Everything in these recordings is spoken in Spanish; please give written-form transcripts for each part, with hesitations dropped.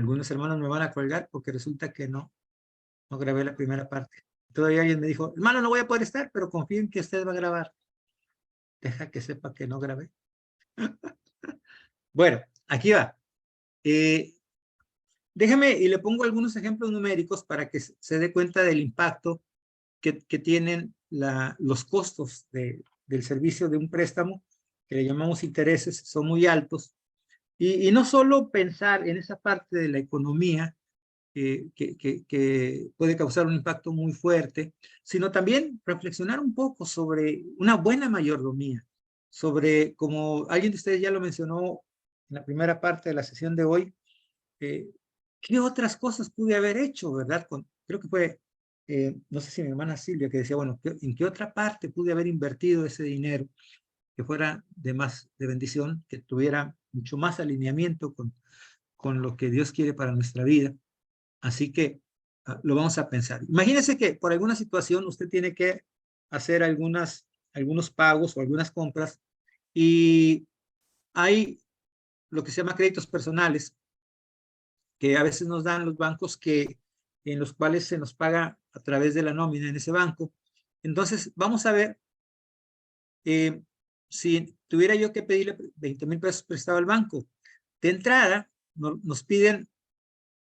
Algunos hermanos me van a colgar porque resulta que no grabé la primera parte. Todavía alguien me dijo, hermano, no voy a poder estar, pero confío en que usted va a grabar. Deja que sepa que no grabé. Bueno, aquí va. Eh, Déjame y le pongo algunos ejemplos numéricos para que se dé cuenta del impacto que tienen los costos del servicio de un préstamo, que le llamamos intereses, son muy altos. Y no solo pensar en esa parte de la economía que puede causar un impacto muy fuerte, sino también reflexionar un poco sobre una buena mayordomía, sobre, como alguien de ustedes ya lo mencionó en la primera parte de la sesión de hoy, eh, ¿qué otras cosas pude haber hecho, verdad? Creo que fue, no sé si mi hermana Silvia que decía, bueno, ¿en qué otra parte pude haber invertido ese dinero que fuera de más de bendición, que tuviera mucho más alineamiento con lo que Dios quiere para nuestra vida? Así que lo vamos a pensar. Imagínese que por alguna situación usted tiene que hacer algunos pagos o algunas compras y hay lo que se llama créditos personales que a veces nos dan los bancos en los cuales se nos paga a través de la nómina en ese banco. Entonces, vamos a ver si tuviera yo que pedirle 20,000 pesos prestado al banco. De entrada, nos piden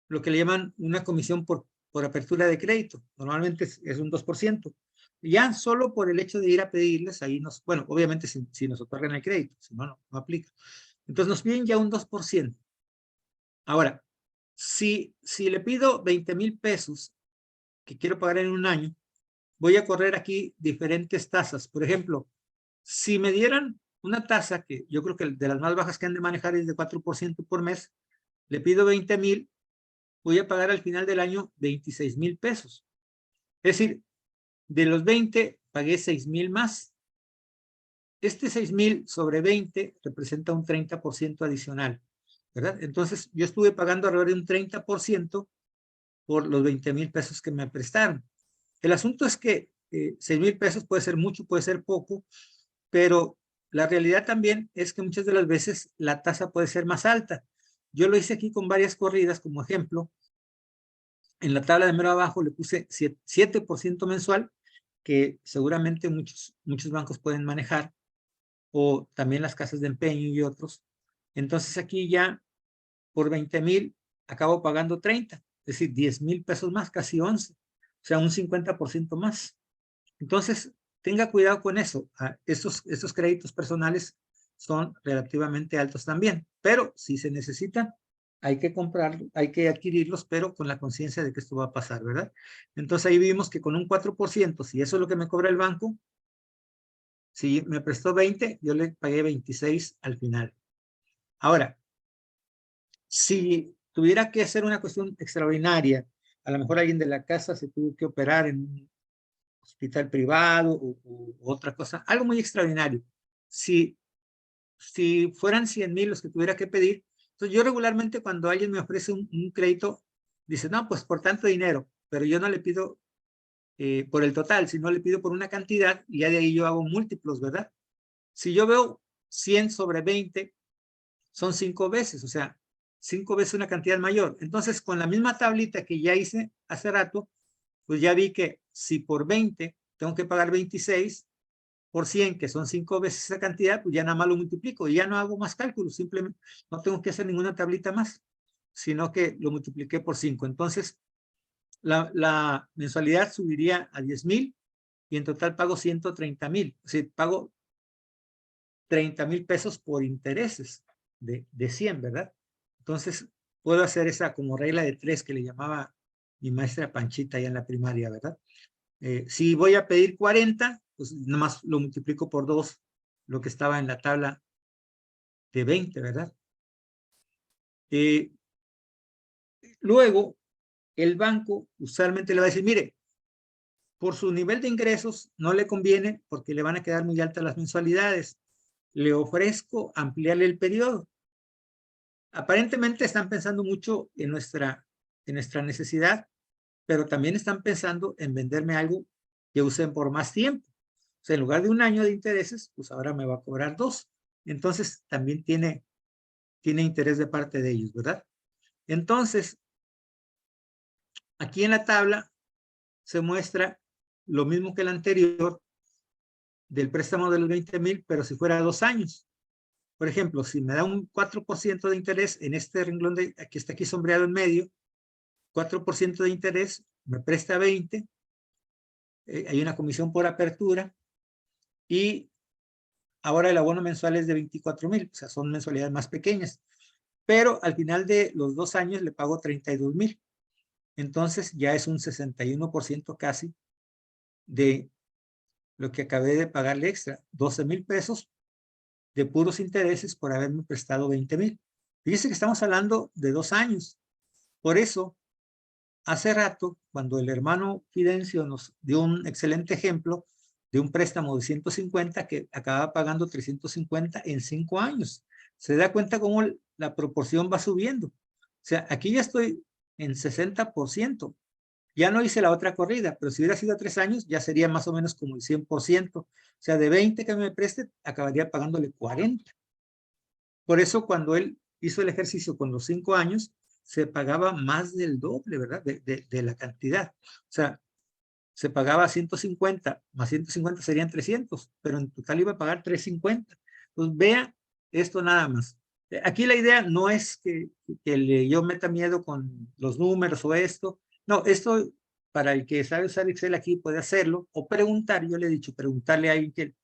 lo que le llaman una comisión por apertura de crédito. Normalmente es un 2%. Ya solo por el hecho de ir a pedirles, ahí bueno, obviamente si nos otorgan el crédito, si no, no aplica. Entonces nos piden ya un 2%. Ahora, si le pido 20,000 pesos que quiero pagar en un año, voy a correr aquí diferentes tasas. Por ejemplo, si me dieran una tasa que yo creo que de las más bajas que han de manejar es de 4% por mes, le pido 20,000, voy a pagar al final del año 26,000 pesos. Es decir, de los 20 pagué 6,000 más. Este 6,000 sobre 20 representa un 30% adicional, ¿verdad? Entonces yo estuve pagando alrededor de un 30% por los 20,000 pesos que me prestaron. El asunto es que 6,000 pesos puede ser mucho, puede ser poco, pero la realidad también es que muchas de las veces la tasa puede ser más alta. Yo lo hice aquí con varias corridas como ejemplo. En la tabla de mero abajo le puse 7% mensual, que seguramente muchos bancos pueden manejar, o también las casas de empeño y otros. Entonces aquí ya por 20,000 acabo pagando 30, es decir, 10,000 pesos más, casi 11, o sea, un 50% más. Entonces, tenga cuidado con eso. Estos créditos personales son relativamente altos también, pero si se necesitan, hay que comprar, hay que adquirirlos, pero con la conciencia de que esto va a pasar, ¿verdad? Entonces ahí vimos que con un 4%, si eso es lo que me cobra el banco, si me prestó 20, yo le pagué 26 al final. Ahora, si tuviera que hacer una cuestión extraordinaria, a lo mejor alguien de la casa se tuvo que operar en un hospital privado o otra cosa, algo muy extraordinario. Si fueran 100,000 los que tuviera que pedir, entonces yo regularmente cuando alguien me ofrece un crédito, dice, no, pues por tanto dinero, pero yo no le pido por el total, sino le pido por una cantidad y ya de ahí yo hago múltiplos, ¿verdad? Si yo veo 100 sobre 20, son 5 veces, o sea, 5 veces una cantidad mayor. Entonces, con la misma tablita que ya hice hace rato, pues ya vi que si por 20 tengo que pagar 26 por 100, que son 5 veces esa cantidad, pues ya nada más lo multiplico y ya no hago más cálculos, simplemente no tengo que hacer ninguna tablita más, sino que lo multipliqué por 5. Entonces, la mensualidad subiría a 10,000 y en total pago 130,000. O sea, pago 30,000 pesos por intereses de 100, ¿verdad? Entonces, puedo hacer esa como regla de 3 que le llamaba mi maestra Panchita ya en la primaria, ¿verdad? Si voy a pedir 40, pues nomás lo multiplico por 2, lo que estaba en la tabla de 20, ¿verdad? Luego, el banco usualmente le va a decir, mire, por su nivel de ingresos no le conviene porque le van a quedar muy altas las mensualidades. Le ofrezco ampliarle el periodo. Aparentemente están pensando mucho en nuestra necesidad, pero también están pensando en venderme algo que usen por más tiempo. O sea, en lugar de un año de intereses, pues ahora me va a cobrar 2. Entonces, también tiene interés de parte de ellos, ¿verdad? Entonces, aquí en la tabla se muestra lo mismo que el anterior del préstamo de los 20,000, pero si fuera 2 años. Por ejemplo, si me da un 4% de interés en este renglón que está aquí sombreado en medio, 4% de interés, me presta 20, hay una comisión por apertura, y ahora el abono mensual es de 24,000, o sea, son mensualidades más pequeñas, pero al final de los 2 años le pago 32,000. Entonces ya es un 61% casi de lo que acabé de pagarle extra, 12,000 pesos de puros intereses por haberme prestado 20,000. Fíjese que estamos hablando de 2 años. Por eso, hace rato, cuando el hermano Fidencio nos dio un excelente ejemplo de un préstamo de 150 que acababa pagando 350 en 5 años. Se da cuenta cómo la proporción va subiendo. O sea, aquí ya estoy en 60%. Ya no hice la otra corrida, pero si hubiera sido 3 años, ya sería más o menos como el 100%. O sea, de 20 que me preste, acabaría pagándole 40. Por eso, cuando él hizo el ejercicio con los 5 años, se pagaba más del doble, ¿verdad? De la cantidad. O sea, se pagaba 150, más 150 serían 300, pero en total iba a pagar 350. Entonces, vea esto nada más. Aquí la idea no es que yo meta miedo con los números o esto. No, esto para el que sabe usar Excel aquí puede hacerlo o preguntar. Yo le he dicho, preguntarle a alguien que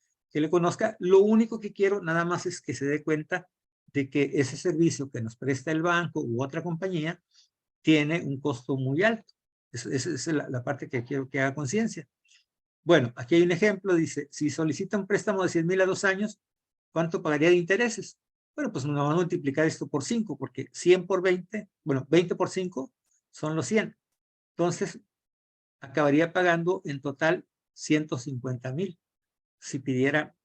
le conozca. Lo único que quiero nada más es que se dé cuenta de que ese servicio que nos presta el banco u otra compañía tiene un costo muy alto. Esa es la parte que quiero que haga conciencia. Bueno, aquí hay un ejemplo, dice, si solicita un préstamo de 100,000 a 2 años, ¿cuánto pagaría de intereses? Bueno, pues nos vamos a multiplicar esto por 5, porque 100 por 20, bueno, 20 por 5 son los 100. Entonces, acabaría pagando en total 150,000 si pidiera,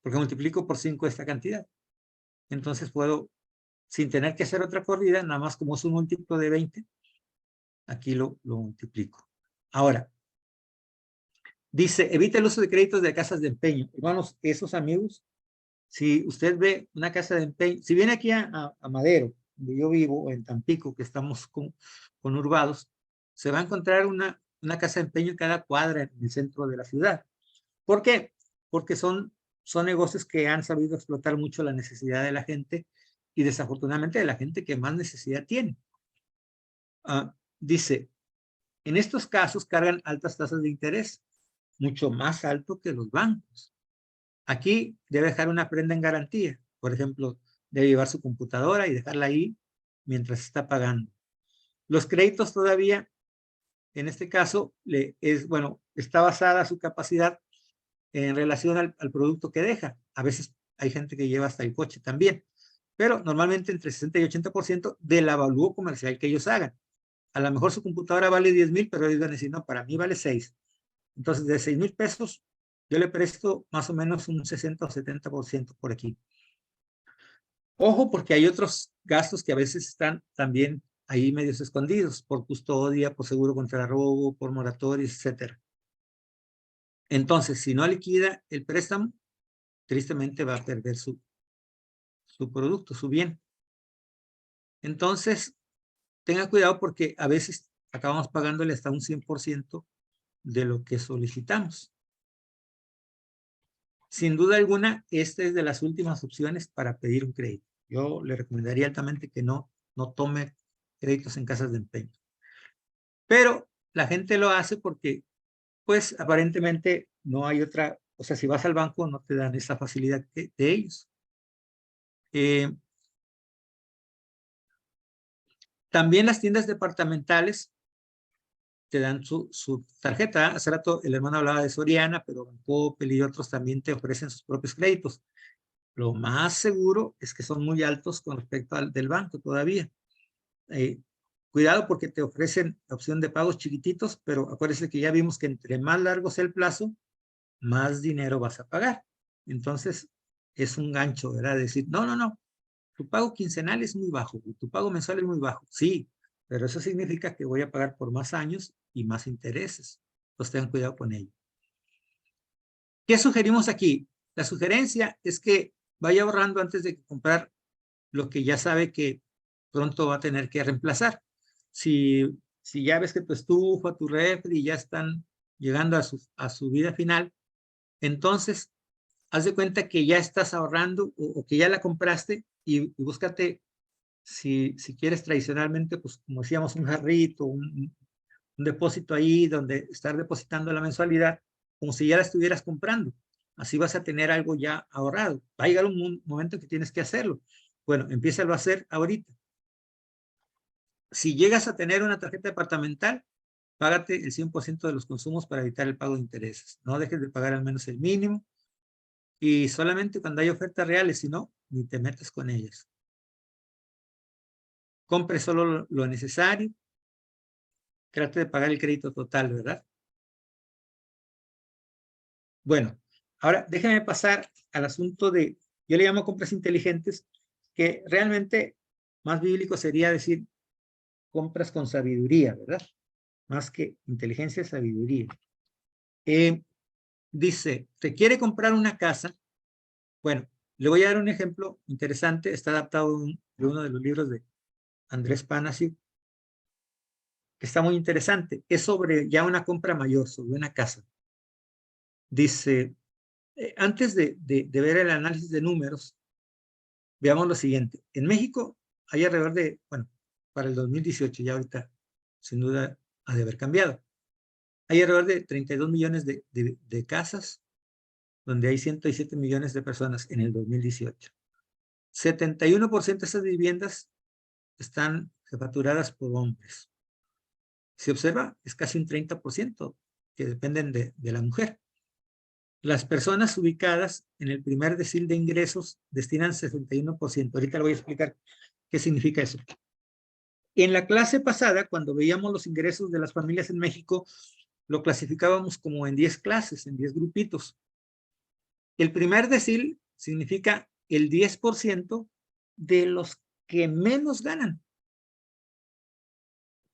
porque multiplico por 5 esta cantidad. Entonces puedo, sin tener que hacer otra corrida, nada más como es un múltiplo de 20, aquí lo multiplico. Ahora, dice, evita el uso de créditos de casas de empeño. Hermanos, esos amigos, si usted ve una casa de empeño, si viene aquí a Madero, donde yo vivo, en Tampico, que estamos conurbados, se va a encontrar una casa de empeño en cada cuadra en el centro de la ciudad. ¿Por qué? Porque son negocios que han sabido explotar mucho la necesidad de la gente y desafortunadamente de la gente que más necesidad tiene. Dice, en estos casos cargan altas tasas de interés, mucho más alto que los bancos. Aquí debe dejar una prenda en garantía. Por ejemplo, debe llevar su computadora y dejarla ahí mientras está pagando. Los créditos todavía, en este caso, está basada su capacidad en relación al producto que deja. A veces hay gente que lleva hasta el coche también, pero normalmente entre 60 y 80% del avalúo comercial que ellos hagan. A lo mejor su computadora vale 10,000, pero ellos van a decir, no, para mí vale 6. Entonces, de 6,000 pesos, yo le presto más o menos un 60 o 70% por aquí. Ojo, porque hay otros gastos que a veces están también ahí medios escondidos, por custodia, por seguro contra robo, por moratorios, etc. Entonces, si no liquida el préstamo, tristemente va a perder su producto, su bien. Entonces, tenga cuidado porque a veces acabamos pagándole hasta un 100% de lo que solicitamos. Sin duda alguna, esta es de las últimas opciones para pedir un crédito. Yo le recomendaría altamente que no tome créditos en casas de empeño. Pero la gente lo hace porque, pues, aparentemente no hay otra, o sea, si vas al banco no te dan esa facilidad de ellos. También las tiendas departamentales te dan su tarjeta. Hace rato el hermano hablaba de Soriana, pero Bancoppel y otros también te ofrecen sus propios créditos. Lo más seguro es que son muy altos con respecto al del banco todavía. Cuidado porque te ofrecen la opción de pagos chiquititos, pero acuérdese que ya vimos que entre más largo sea el plazo, más dinero vas a pagar. Entonces, es un gancho, ¿verdad? Decir, no, tu pago quincenal es muy bajo, tu pago mensual es muy bajo. Sí, pero eso significa que voy a pagar por más años y más intereses. Entonces, tengan cuidado con ello. ¿Qué sugerimos aquí? La sugerencia es que vaya ahorrando antes de comprar lo que ya sabe que pronto va a tener que reemplazar. Si ya ves que tu estufa, tu refri ya están llegando a su vida final, entonces haz de cuenta que ya estás ahorrando o que ya la compraste y búscate, si quieres tradicionalmente, pues como decíamos, un jarrito, un depósito ahí donde estar depositando la mensualidad, como si ya la estuvieras comprando. Así vas a tener algo ya ahorrado. Va a llegar un momento que tienes que hacerlo. Bueno, empiézalo a hacer ahorita. Si llegas a tener una tarjeta departamental, págate el 100% de los consumos para evitar el pago de intereses. No dejes de pagar al menos el mínimo y solamente cuando hay ofertas reales, si no, ni te metas con ellas. Compre solo lo necesario. Trate de pagar el crédito total, ¿verdad? Bueno, ahora déjame pasar al asunto de, yo le llamo compras inteligentes, que realmente más bíblico sería decir compras con sabiduría, ¿verdad? Más que inteligencia, sabiduría. Dice, ¿te quiere comprar una casa? Bueno, le voy a dar un ejemplo interesante, está adaptado de uno de los libros de Andrés Panasiuk, que está muy interesante. Es sobre ya una compra mayor, sobre una casa. Dice, antes de ver el análisis de números, veamos lo siguiente. En México hay alrededor de, bueno, para el 2018, ya ahorita sin duda ha de haber cambiado. Hay alrededor de 32 millones de casas, donde hay 107 millones de personas en el 2018. 71% de esas viviendas están jefaturadas por hombres. Se observa, es casi un 30% que dependen de la mujer. Las personas ubicadas en el primer decil de ingresos destinan 61%. Ahorita le voy a explicar qué significa eso. En la clase pasada, cuando veíamos los ingresos de las familias en México, lo clasificábamos como en 10 clases, en 10 grupitos. El primer decil significa el 10% de los que menos ganan,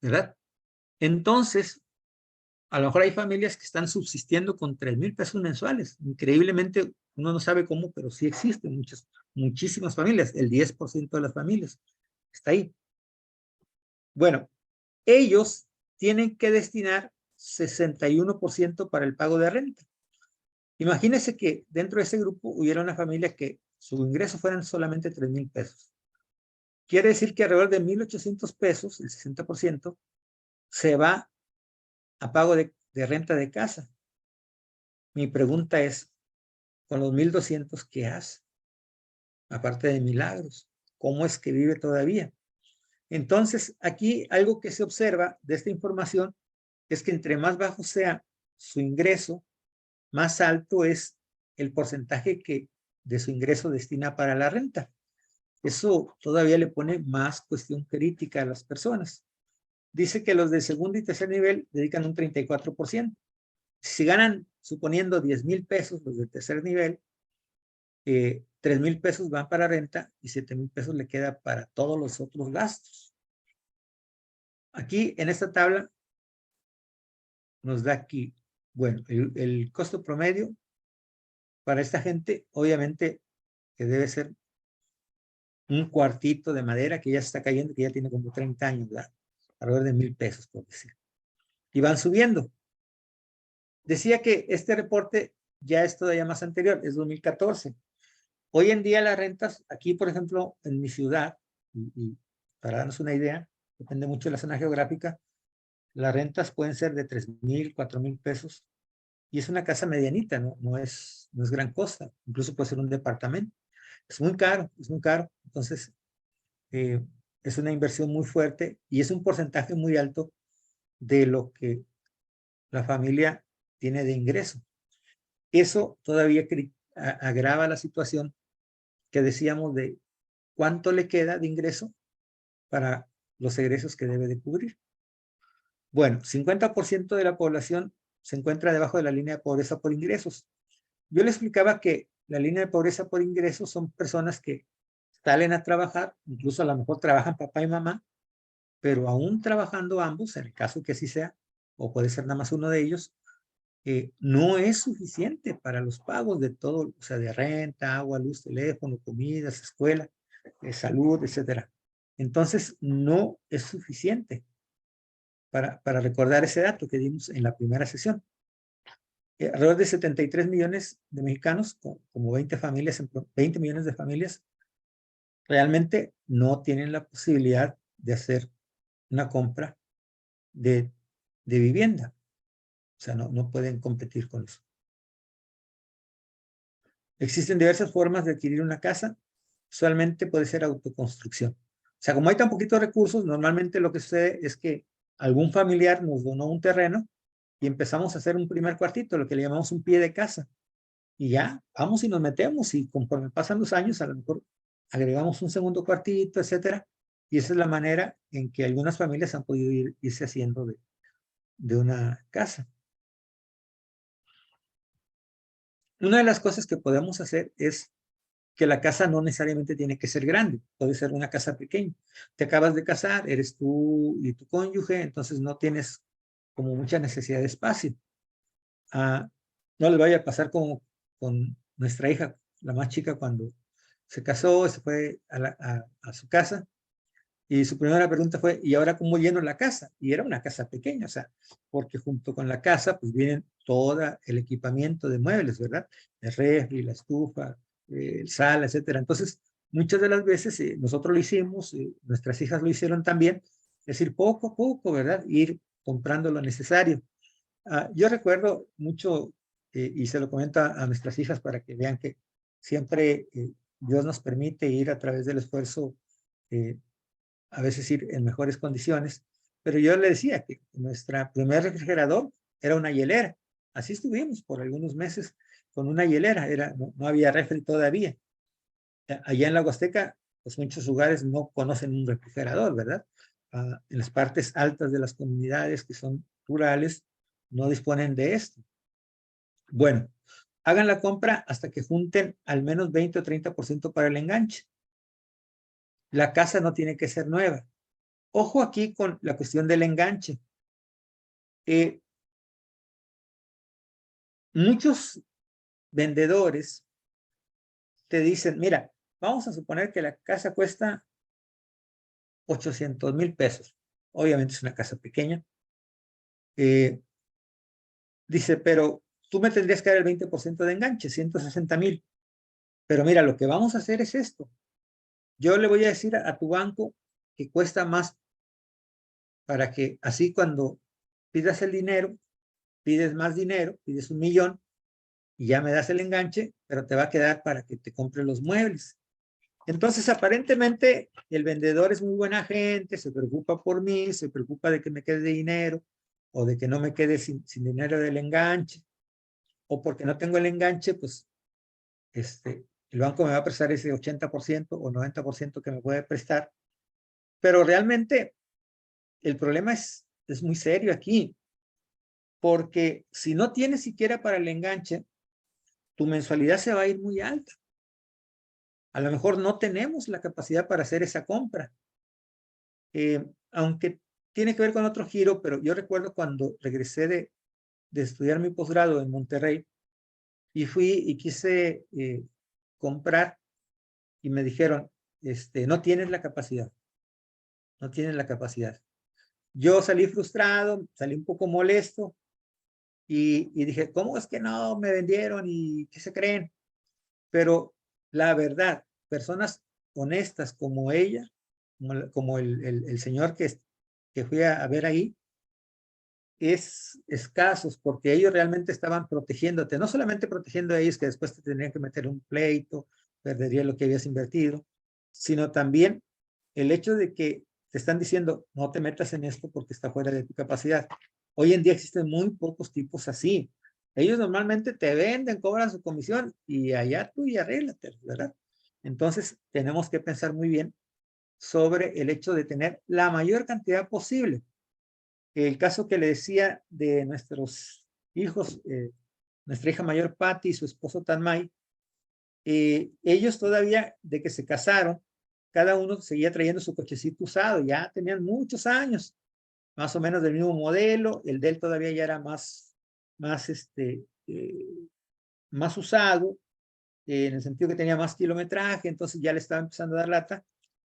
¿verdad? Entonces, a lo mejor hay familias que están subsistiendo con 3,000 pesos mensuales. Increíblemente, uno no sabe cómo, pero sí existen muchísimas familias, el 10% de las familias está ahí. Bueno, ellos tienen que destinar 61% para el pago de renta. Imagínense que dentro de ese grupo hubiera una familia que su ingreso fueran solamente 3,000 pesos. Quiere decir que alrededor de 1,800 pesos, el 60%, se va a pago de renta de casa. Mi pregunta es, con los 1,200, ¿qué hace? Aparte de milagros, ¿cómo es que vive todavía? Entonces, aquí algo que se observa de esta información es que entre más bajo sea su ingreso, más alto es el porcentaje que de su ingreso destina para la renta. Eso todavía le pone más cuestión crítica a las personas. Dice que los de segundo y tercer nivel dedican un 34%. Si ganan, suponiendo 10,000 pesos, los de tercer nivel, 3,000 pesos van para renta y 7,000 pesos le queda para todos los otros gastos. Aquí en esta tabla nos da aquí, bueno, el costo promedio para esta gente, obviamente que debe ser un cuartito de madera que ya se está cayendo, que ya tiene como 30 años, ¿verdad? Alrededor de 1,000 pesos, por decir. Y van subiendo. Decía que este reporte ya es todavía más anterior, es 2014. Hoy en día las rentas, aquí por ejemplo, en mi ciudad, y para darnos una idea, depende mucho de la zona geográfica, las rentas pueden ser de 3,000, 4,000 pesos, y es una casa medianita, no es gran cosa, incluso puede ser un departamento. Es muy caro, es muy caro. Entonces, es una inversión muy fuerte y es un porcentaje muy alto de lo que la familia tiene de ingreso. Eso todavía agrava la situación que decíamos de cuánto le queda de ingreso para los egresos que debe de cubrir. Bueno, 50% de la población se encuentra debajo de la línea de pobreza por ingresos. Yo le explicaba que la línea de pobreza por ingresos son personas que salen a trabajar, incluso a lo mejor trabajan papá y mamá, pero aún trabajando ambos, en el caso que así sea, o puede ser nada más uno de ellos, no es suficiente para los pagos de todo, o sea, de renta, agua, luz, teléfono, comidas, escuela, salud, etcétera. Entonces, no es suficiente para recordar ese dato que dimos en la primera sesión. Alrededor de 73 millones de mexicanos, como 20 familias, 20 millones de familias, realmente no tienen la posibilidad de hacer una compra de vivienda. O sea, no pueden competir con eso. Existen diversas formas de adquirir una casa. Usualmente puede ser autoconstrucción. O sea, como hay tan poquitos recursos, normalmente lo que sucede es que algún familiar nos donó un terreno y empezamos a hacer un primer cuartito, lo que le llamamos un pie de casa. Y ya, vamos y nos metemos y conforme pasan los años, a lo mejor agregamos un segundo cuartito, etcétera. Y esa es la manera en que algunas familias han podido irse haciendo de una casa. Una de las cosas que podemos hacer es que la casa no necesariamente tiene que ser grande, puede ser una casa pequeña. Te acabas de casar, eres tú y tu cónyuge, entonces no tienes como mucha necesidad de espacio. No le vaya a pasar como con nuestra hija, la más chica, cuando se casó, se fue a su casa y su primera pregunta fue, ¿y ahora cómo lleno la casa? Y era una casa pequeña, o sea, porque junto con la casa pues vienen todo el equipamiento de muebles, ¿verdad? El refri, la estufa, el sala, etcétera. Entonces, muchas de las veces nosotros lo hicimos, nuestras hijas lo hicieron también, es decir, poco a poco, ¿verdad? Ir comprando lo necesario. Yo recuerdo mucho, y se lo comento a nuestras hijas para que vean que siempre Dios nos permite ir a través del esfuerzo, a veces ir en mejores condiciones, pero yo le decía que nuestra primer refrigerador era una hielera. Así estuvimos por algunos meses con una hielera, no había refri todavía. Allá en la Huasteca, pues muchos lugares no conocen un refrigerador, ¿verdad? En las partes altas de las comunidades que son rurales, no disponen de esto. Bueno, hagan la compra hasta que junten al menos 20 o 30% para el enganche. La casa no tiene que ser nueva. Ojo aquí con la cuestión del enganche. Muchos vendedores te dicen, mira, vamos a suponer que la casa cuesta 800,000 pesos. Obviamente es una casa pequeña. Dice, pero tú me tendrías que dar el 20% de enganche, 160,000. Pero mira, lo que vamos a hacer es esto. Yo le voy a decir a tu banco que cuesta más para que así cuando pidas el dinero, pides más dinero, pides 1,000,000 y ya me das el enganche, pero te va a quedar para que te compre los muebles. Entonces, aparentemente, el vendedor es muy buena gente, se preocupa por mí, se preocupa de que me quede dinero o de que no me quede sin dinero del enganche, o porque no tengo el enganche, pues el banco me va a prestar ese 80% o 90% que me puede prestar. Pero realmente el problema es muy serio aquí, porque si no tienes siquiera para el enganche, tu mensualidad se va a ir muy alta. A lo mejor no tenemos la capacidad para hacer esa compra. Aunque tiene que ver con otro giro, pero yo recuerdo cuando regresé de estudiar mi posgrado en Monterrey y fui y quise comprar y me dijeron, no tienes la capacidad, no tienes la capacidad. Yo salí frustrado, salí un poco molesto y dije, ¿cómo es que no me vendieron y qué se creen? Pero la verdad, personas honestas como ella, como el señor que fui a ver ahí, es escasos porque ellos realmente estaban protegiéndote, no solamente protegiendo a ellos que después te tendrían que meter un pleito, perdería lo que habías invertido, sino también el hecho de que te están diciendo no te metas en esto porque está fuera de tu capacidad. Hoy en día existen muy pocos tipos así. Ellos normalmente te venden, cobran su comisión y allá tú y arréglate, ¿verdad? Entonces tenemos que pensar muy bien sobre el hecho de tener la mayor cantidad posible. El caso que le decía de nuestros hijos, nuestra hija mayor Patty y su esposo Tanmay, ellos todavía de que se casaron, cada uno seguía trayendo su cochecito usado, ya tenían muchos años, más o menos del mismo modelo, el de él todavía ya era más, más usado, en el sentido que tenía más kilometraje, entonces ya le estaba empezando a dar lata,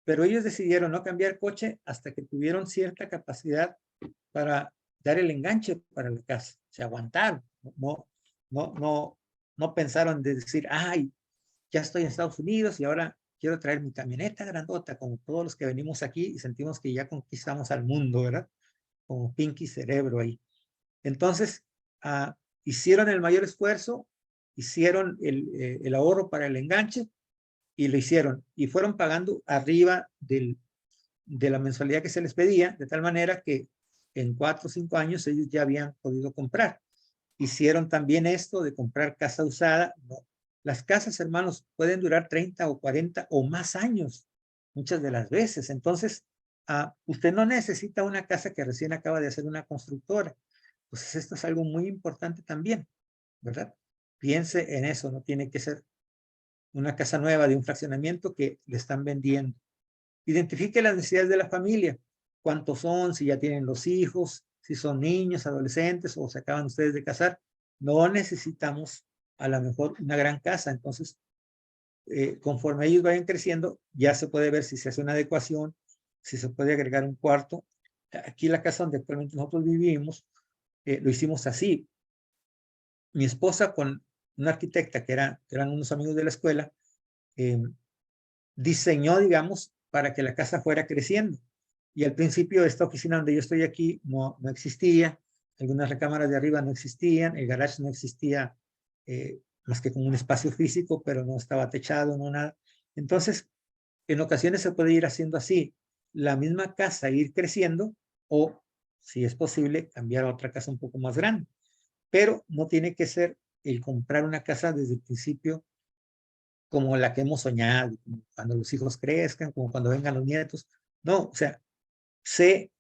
pero ellos decidieron no cambiar coche hasta que tuvieron cierta capacidad para dar el enganche para la casa. Se aguantaron, no pensaron de decir, ay, ya estoy en Estados Unidos y ahora quiero traer mi camioneta grandota, como todos los que venimos aquí y sentimos que ya conquistamos al mundo, ¿verdad? Como Pinky Cerebro ahí. Entonces, hicieron el mayor esfuerzo, hicieron el ahorro para el enganche y lo hicieron. Y fueron pagando arriba de la mensualidad que se les pedía, de tal manera que en 4 o 5 años ellos ya habían podido comprar. Hicieron también esto de comprar casa usada. No. Las casas, hermanos, pueden durar 30 o 40 o más años, muchas de las veces. Entonces, usted no necesita una casa que recién acaba de hacer una constructora. Pues esto es algo muy importante también, ¿verdad? Piense en eso, no tiene que ser una casa nueva de un fraccionamiento que le están vendiendo. Identifique las necesidades de la familia, cuántos son, si ya tienen los hijos, si son niños, adolescentes o se acaban ustedes de casar. No necesitamos a lo mejor una gran casa, entonces conforme ellos vayan creciendo, ya se puede ver si se hace una adecuación, si se puede agregar un cuarto. Aquí la casa donde actualmente nosotros vivimos, lo hicimos así. Mi esposa con una arquitecta que eran unos amigos de la escuela, diseñó, digamos, para que la casa fuera creciendo. Y al principio esta oficina donde yo estoy aquí no existía, algunas recámaras de arriba no existían, el garage no existía más que como un espacio físico, pero no estaba techado, no nada. Entonces, en ocasiones se puede ir haciendo así, la misma casa ir creciendo o, si es posible, cambiar a otra casa un poco más grande. Pero no tiene que ser el comprar una casa desde el principio como la que hemos soñado, como cuando los hijos crezcan, como cuando vengan los nietos. No, o sea, sé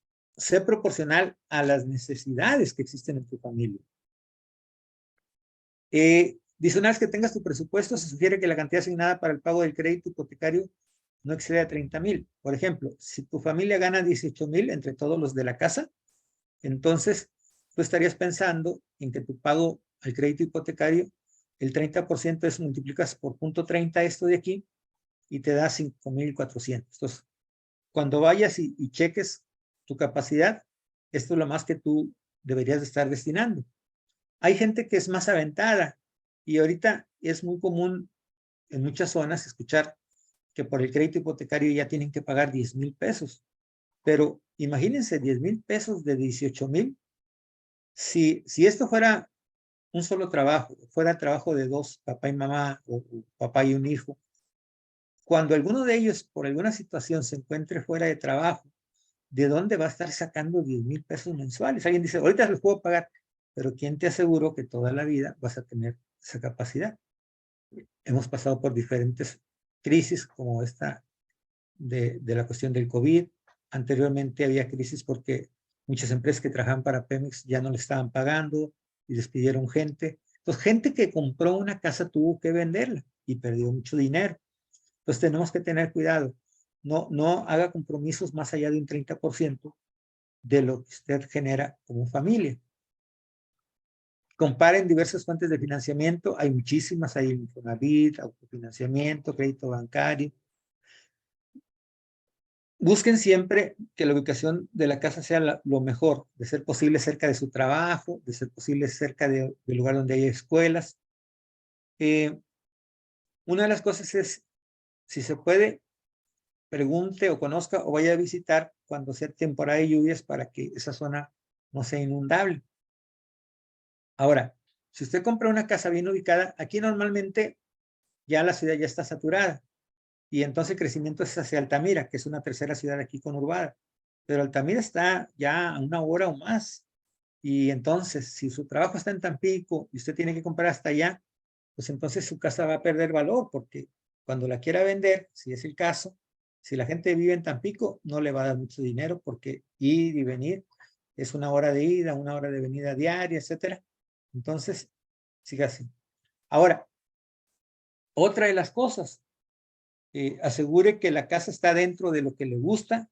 proporcional a las necesidades que existen en tu familia. Dice, una vez que tengas tu presupuesto, se sugiere que la cantidad asignada para el pago del crédito hipotecario no exceda 30,000. Por ejemplo, si tu familia gana 18,000 entre todos los de la casa, entonces tú estarías pensando en que tu pago al crédito hipotecario, el 30% es multiplicas por 0.30 esto de aquí y te da 5,400. Entonces, cuando vayas y cheques tu capacidad, esto es lo más que tú deberías de estar destinando. Hay gente que es más aventada y ahorita es muy común en muchas zonas escuchar que por el crédito hipotecario ya tienen que pagar 10,000 pesos. Pero imagínense, 10,000 pesos de 18,000. Si esto fuera un solo trabajo, fuera trabajo de dos, papá y mamá o papá y un hijo, cuando alguno de ellos por alguna situación se encuentre fuera de trabajo, ¿de dónde va a estar sacando 10,000 pesos mensuales? Alguien dice, ahorita los puedo pagar, pero ¿quién te aseguró que toda la vida vas a tener esa capacidad? Hemos pasado por diferentes crisis como esta de la cuestión del COVID. Anteriormente había crisis porque muchas empresas que trabajaban para Pemex ya no le estaban pagando y despidieron gente. Entonces, gente que compró una casa tuvo que venderla y perdió mucho dinero. Entonces, tenemos que tener cuidado. No haga compromisos más allá de un 30% de lo que usted genera como familia. Comparen diversas fuentes de financiamiento. Hay muchísimas. Hay Infonavit, autofinanciamiento, crédito bancario. Busquen siempre que la ubicación de la casa sea lo mejor, de ser posible cerca de su trabajo, de ser posible cerca del lugar donde hay escuelas. Una de las cosas es, si se puede, pregunte o conozca o vaya a visitar cuando sea temporada de lluvias para que esa zona no sea inundable. Ahora, si usted compra una casa bien ubicada, aquí normalmente ya la ciudad ya está saturada y entonces el crecimiento es hacia Altamira, que es una tercera ciudad aquí conurbada. Pero Altamira está ya a 1 hora o más. Y entonces, si su trabajo está en Tampico y usted tiene que comprar hasta allá, pues entonces su casa va a perder valor porque cuando la quiera vender, si es el caso, si la gente vive en Tampico, no le va a dar mucho dinero porque ir y venir es 1 hora de ida, 1 hora de venida diaria, etcétera. Entonces, siga así. Ahora, otra de las cosas, asegure que la casa está dentro de lo que le gusta,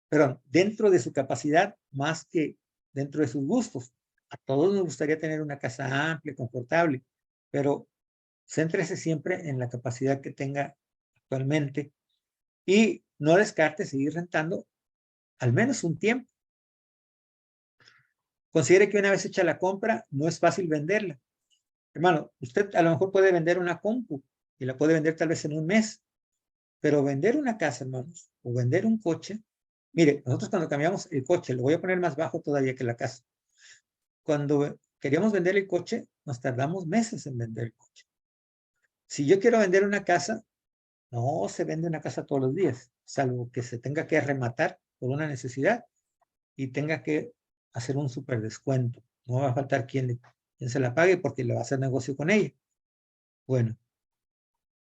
perdón, dentro de su capacidad más que dentro de sus gustos. A todos nos gustaría tener una casa amplia, confortable, pero céntrese siempre en la capacidad que tenga actualmente y no descarte seguir rentando al menos un tiempo. Considere que una vez hecha la compra, no es fácil venderla. Hermano, usted a lo mejor puede vender una compu y la puede vender tal vez en un mes, pero vender una casa, hermanos, o vender un coche, mire, nosotros cuando cambiamos el coche, lo voy a poner más bajo todavía que la casa. Cuando queríamos vender el coche, nos tardamos meses en vender el coche. Si yo quiero vender una casa, no se vende una casa todos los días, salvo que se tenga que rematar por una necesidad y tenga que hacer un súper descuento. No va a faltar quien se la pague porque le va a hacer negocio con ella. Bueno,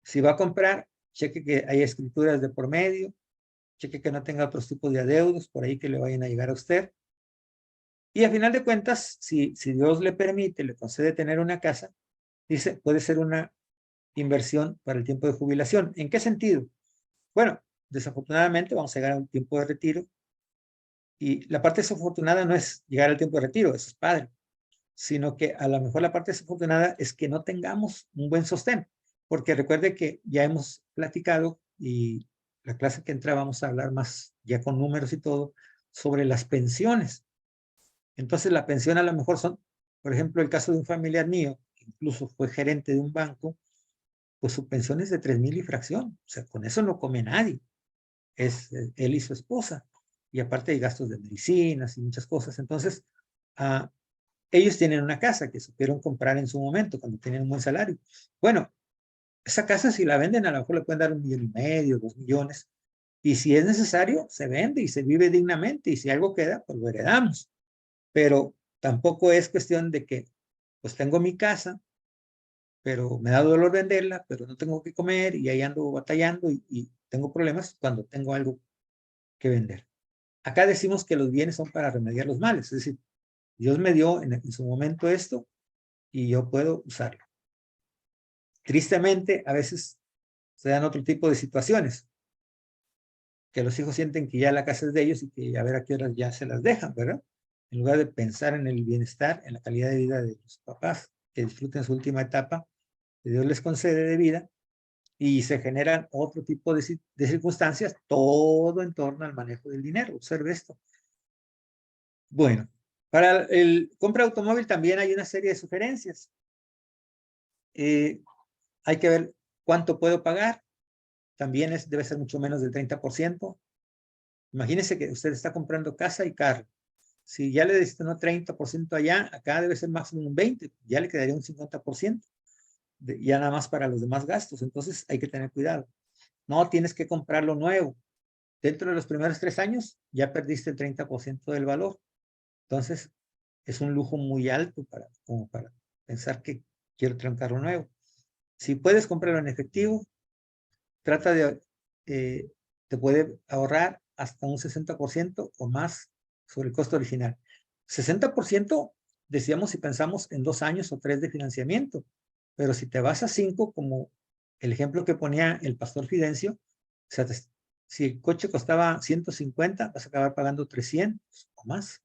si va a comprar, cheque que hay escrituras de por medio, cheque que no tenga otros tipos de adeudos por ahí que le vayan a llegar a usted. Y a final de cuentas, si Dios le permite, le concede tener una casa, dice, puede ser una inversión para el tiempo de jubilación. ¿En qué sentido? Bueno, desafortunadamente vamos a llegar a un tiempo de retiro y la parte desafortunada no es llegar al tiempo de retiro, eso es padre, sino que a lo mejor la parte desafortunada es que no tengamos un buen sostén, porque recuerde que ya hemos platicado y la clase que entra vamos a hablar más ya con números y todo sobre las pensiones. Entonces la pensión a lo mejor son, por ejemplo, el caso de un familiar mío, que incluso fue gerente de un banco, pues su pensión es de 3,000 y fracción, o sea, con eso no come nadie, es él y su esposa, y aparte hay gastos de medicinas y muchas cosas. Entonces, ellos tienen una casa que supieron comprar en su momento, cuando tenían un buen salario. Bueno, esa casa si la venden a lo mejor le pueden dar 1,500,000, 2 millones, y si es necesario, se vende y se vive dignamente, y si algo queda, pues lo heredamos. Pero tampoco es cuestión de que, pues tengo mi casa, pero me da dolor venderla, pero no tengo que comer, y ahí ando batallando, y tengo problemas cuando tengo algo que vender. Acá decimos que los bienes son para remediar los males, es decir, Dios me dio en su momento esto, y yo puedo usarlo. Tristemente, a veces se dan otro tipo de situaciones, que los hijos sienten que ya la casa es de ellos y que a ver a qué horas ya se las dejan, ¿verdad? En lugar de pensar en el bienestar, en la calidad de vida de los papás, que disfruten su última etapa que Dios les concede de vida, y se generan otro tipo de circunstancias, todo en torno al manejo del dinero. Observe esto. Bueno, para el compra de automóvil también hay una serie de sugerencias. Hay que ver cuánto puedo pagar. También debe ser mucho menos del 30%. Imagínese que usted está comprando casa y carro. Si ya le destinó 30% allá, acá debe ser máximo un 20%, ya le quedaría un 50%, ya nada más para los demás gastos. Entonces hay que tener cuidado. No tienes que comprarlo nuevo. Dentro de los primeros 3 años ya perdiste el 30% del valor. Entonces es un lujo muy alto como para pensar que quiero traer un carro nuevo. Si puedes comprarlo en efectivo, trata te puede ahorrar hasta un 60% o más sobre el costo original. 60% decíamos si pensamos en 2 años o 3 de financiamiento, pero si te vas a 5, como el ejemplo que ponía el pastor Fidencio, o sea, si el coche costaba 150, vas a acabar pagando 300 o más.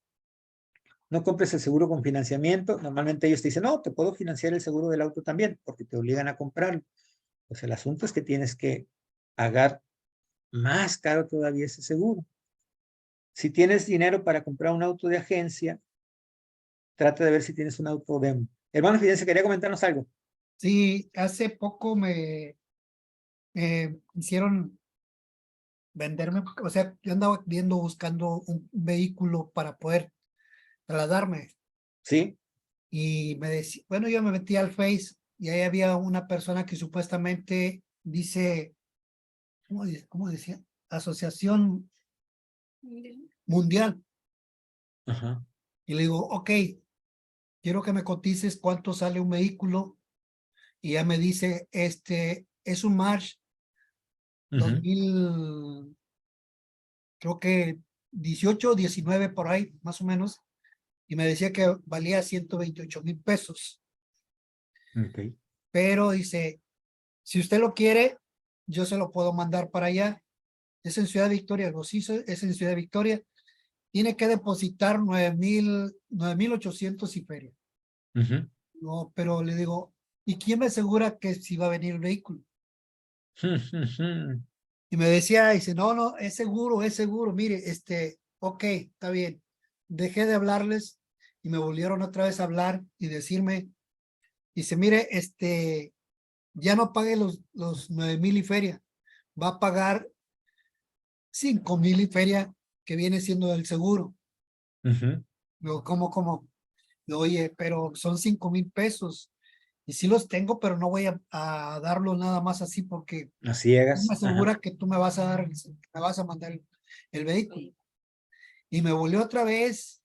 No compres el seguro con financiamiento. Normalmente ellos te dicen, no, te puedo financiar el seguro del auto también, porque te obligan a comprarlo. Pues el asunto es que tienes que pagar más caro todavía ese seguro. Si tienes dinero para comprar un auto de agencia, trata de ver si tienes un auto demo. Hermano Fidencio, quería comentarnos algo. Sí, hace poco me hicieron venderme, o sea, yo andaba buscando un vehículo para poder trasladarme ¿Sí? y me decía, bueno, yo me metí al Face y ahí había una persona que supuestamente dice, ¿cómo decía? Asociación Mundial. Ajá. Y le digo, ok, quiero que me cotices cuánto sale un vehículo. Y ya me dice, es un March Uh-huh. 2000, creo que 18 o 19 por ahí, más o menos. Y me decía que valía 128,000 pesos. Okay. Pero dice, si usted lo quiere, yo se lo puedo mandar para allá. Es en Ciudad Victoria, los hizo, es en Ciudad Victoria. Tiene que depositar 9,800 y feria. Uh-huh. No, pero le digo, ¿y quién me asegura que si va a venir el vehículo? Y me decía, dice, no, no, es seguro, mire, ok, está bien. Dejé de hablarles y me volvieron otra vez a hablar y decirme, dice, mire, ya no pague los 9,000 y feria, va a pagar 5,000 y feria que viene siendo del seguro. Ujú. Digo, ¿cómo? Digo, oye, pero son 5,000 pesos. Y sí los tengo, pero no voy a darlos nada más así porque A tú me ciegas. Ajá. asegura que tú me vas a dar, me vas a mandar el vehículo. Y me volvió otra vez,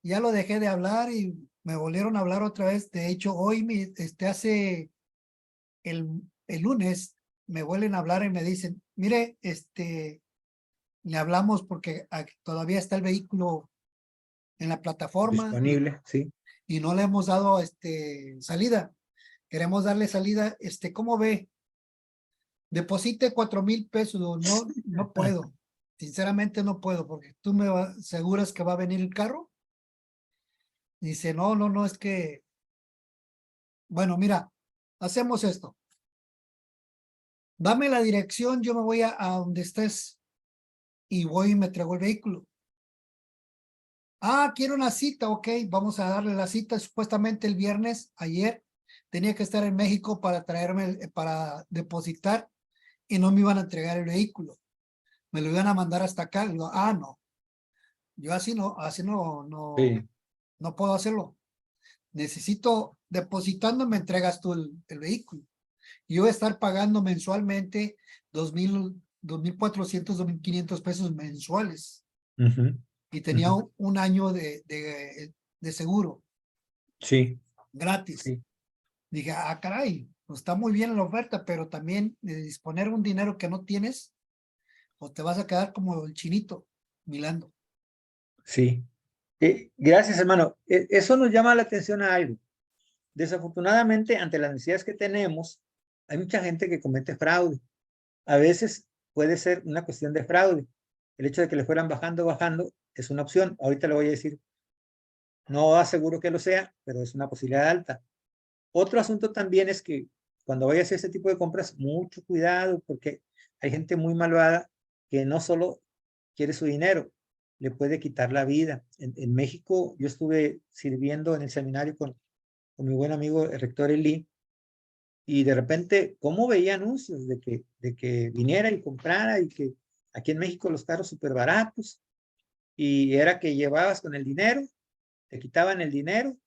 ya lo dejé de hablar y me volvieron a hablar otra vez. De hecho, hoy hace el lunes me vuelven a hablar y me dicen, mire, le hablamos porque todavía está el vehículo en la plataforma Disponible, sí. y no le hemos dado salida. Queremos darle salida. ¿Cómo ve? Deposite 4,000 pesos. No, no puedo. Sinceramente no puedo porque tú me aseguras que va a venir el carro. Dice, no, no, no, es que, bueno, mira, hacemos esto. Dame la dirección, yo me voy a donde estés y voy y me traigo el vehículo. Ah, quiero una cita, ok, vamos a darle la cita. Supuestamente el viernes, ayer, tenía que estar en México para traerme, para depositar y no me iban a entregar el vehículo. Me lo iban a mandar hasta acá. Digo, no, yo así Sí, no puedo hacerlo. Necesito, depositando, me entregas tú el vehículo. Y yo voy a estar pagando mensualmente 2,400, 2,500 pesos mensuales. ujú, Y tenía ujú. un año de seguro Sí, gratis. sí, Dije, caray, pues está muy bien la oferta, pero también de disponer un dinero que no tienes, pues te vas a quedar como el chinito, milando. sí. Gracias, hermano. Eso nos llama la atención a algo. Desafortunadamente, ante las necesidades que tenemos, hay mucha gente que comete fraude. A veces puede ser una cuestión de fraude. El hecho de que le fueran bajando, es una opción. Ahorita le voy a decir, no aseguro que lo sea, pero es una posibilidad alta. Otro asunto también es que cuando vayas a hacer ese tipo de compras, mucho cuidado, porque hay gente muy malvada que no solo quiere su dinero, le puede quitar la vida. En México, yo estuve sirviendo en el seminario con mi buen amigo el rector Elí, y de repente, ¿cómo veía anuncios de que viniera y comprara y que aquí en México los carros súper baratos y era que llevabas con el dinero, te quitaban el dinero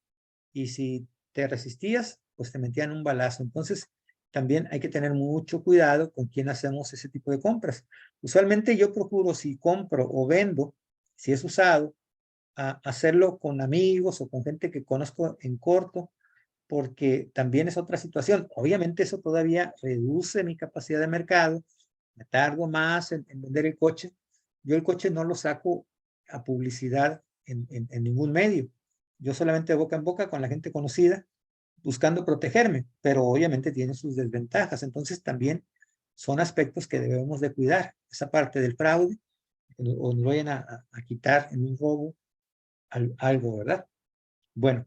y si te resistías, pues te metían un balazo. Entonces, también hay que tener mucho cuidado con quién hacemos ese tipo de compras. Usualmente yo procuro, si compro o vendo, si es usado, hacerlo con amigos o con gente que conozco en corto, porque también es otra situación. Obviamente eso todavía reduce mi capacidad de mercado, me tardo más en vender el coche. Yo el coche no lo saco a publicidad en ningún medio. Yo solamente de boca en boca con la gente conocida, buscando protegerme, pero obviamente tiene sus desventajas. Entonces también son aspectos que debemos de cuidar. Esa parte del fraude, o nos vayan a quitar en un robo algo, ¿verdad? Bueno,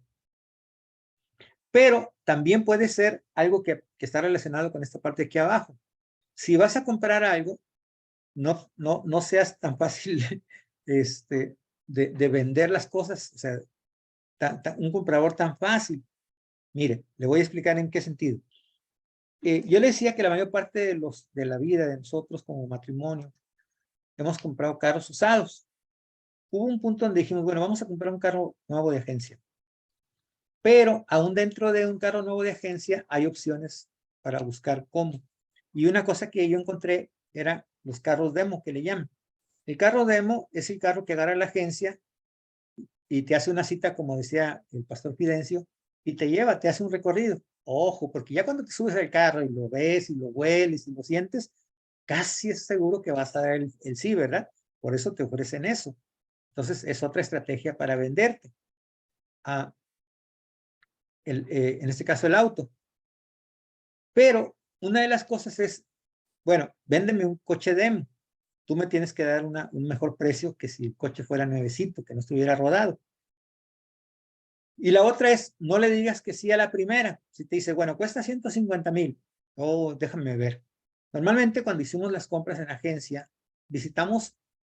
pero también puede ser algo que está relacionado con esta parte de aquí abajo. Si vas a comprar algo, no seas tan fácil de vender las cosas, o sea, un comprador tan fácil. Mire, le voy a explicar en qué sentido. Yo le decía que la mayor parte de la vida de nosotros como matrimonio hemos comprado carros usados. Hubo un punto donde dijimos, bueno, vamos a comprar un carro nuevo de agencia. Pero aún dentro de un carro nuevo de agencia hay opciones para buscar cómo. Y una cosa que yo encontré era los carros demo que le llaman. El carro demo es el carro que agarra la agencia y te hace una cita, como decía el pastor Fidencio, y te lleva, te hace un recorrido. Ojo, porque ya cuando te subes al carro y lo ves y lo hueles y lo sientes, casi es seguro que vas a dar el sí, ¿verdad? Por eso te ofrecen eso. Entonces es otra estrategia para venderte. Ah, en este caso el auto. Pero una de las cosas es, bueno, véndeme un coche demo. Tú me tienes que dar un mejor precio que si el coche fuera nuevecito, que no estuviera rodado. Y la otra es, no le digas que sí a la primera. Si te dice, bueno, cuesta 150,000. Oh, déjame ver. Normalmente cuando hicimos las compras en agencia, visitamos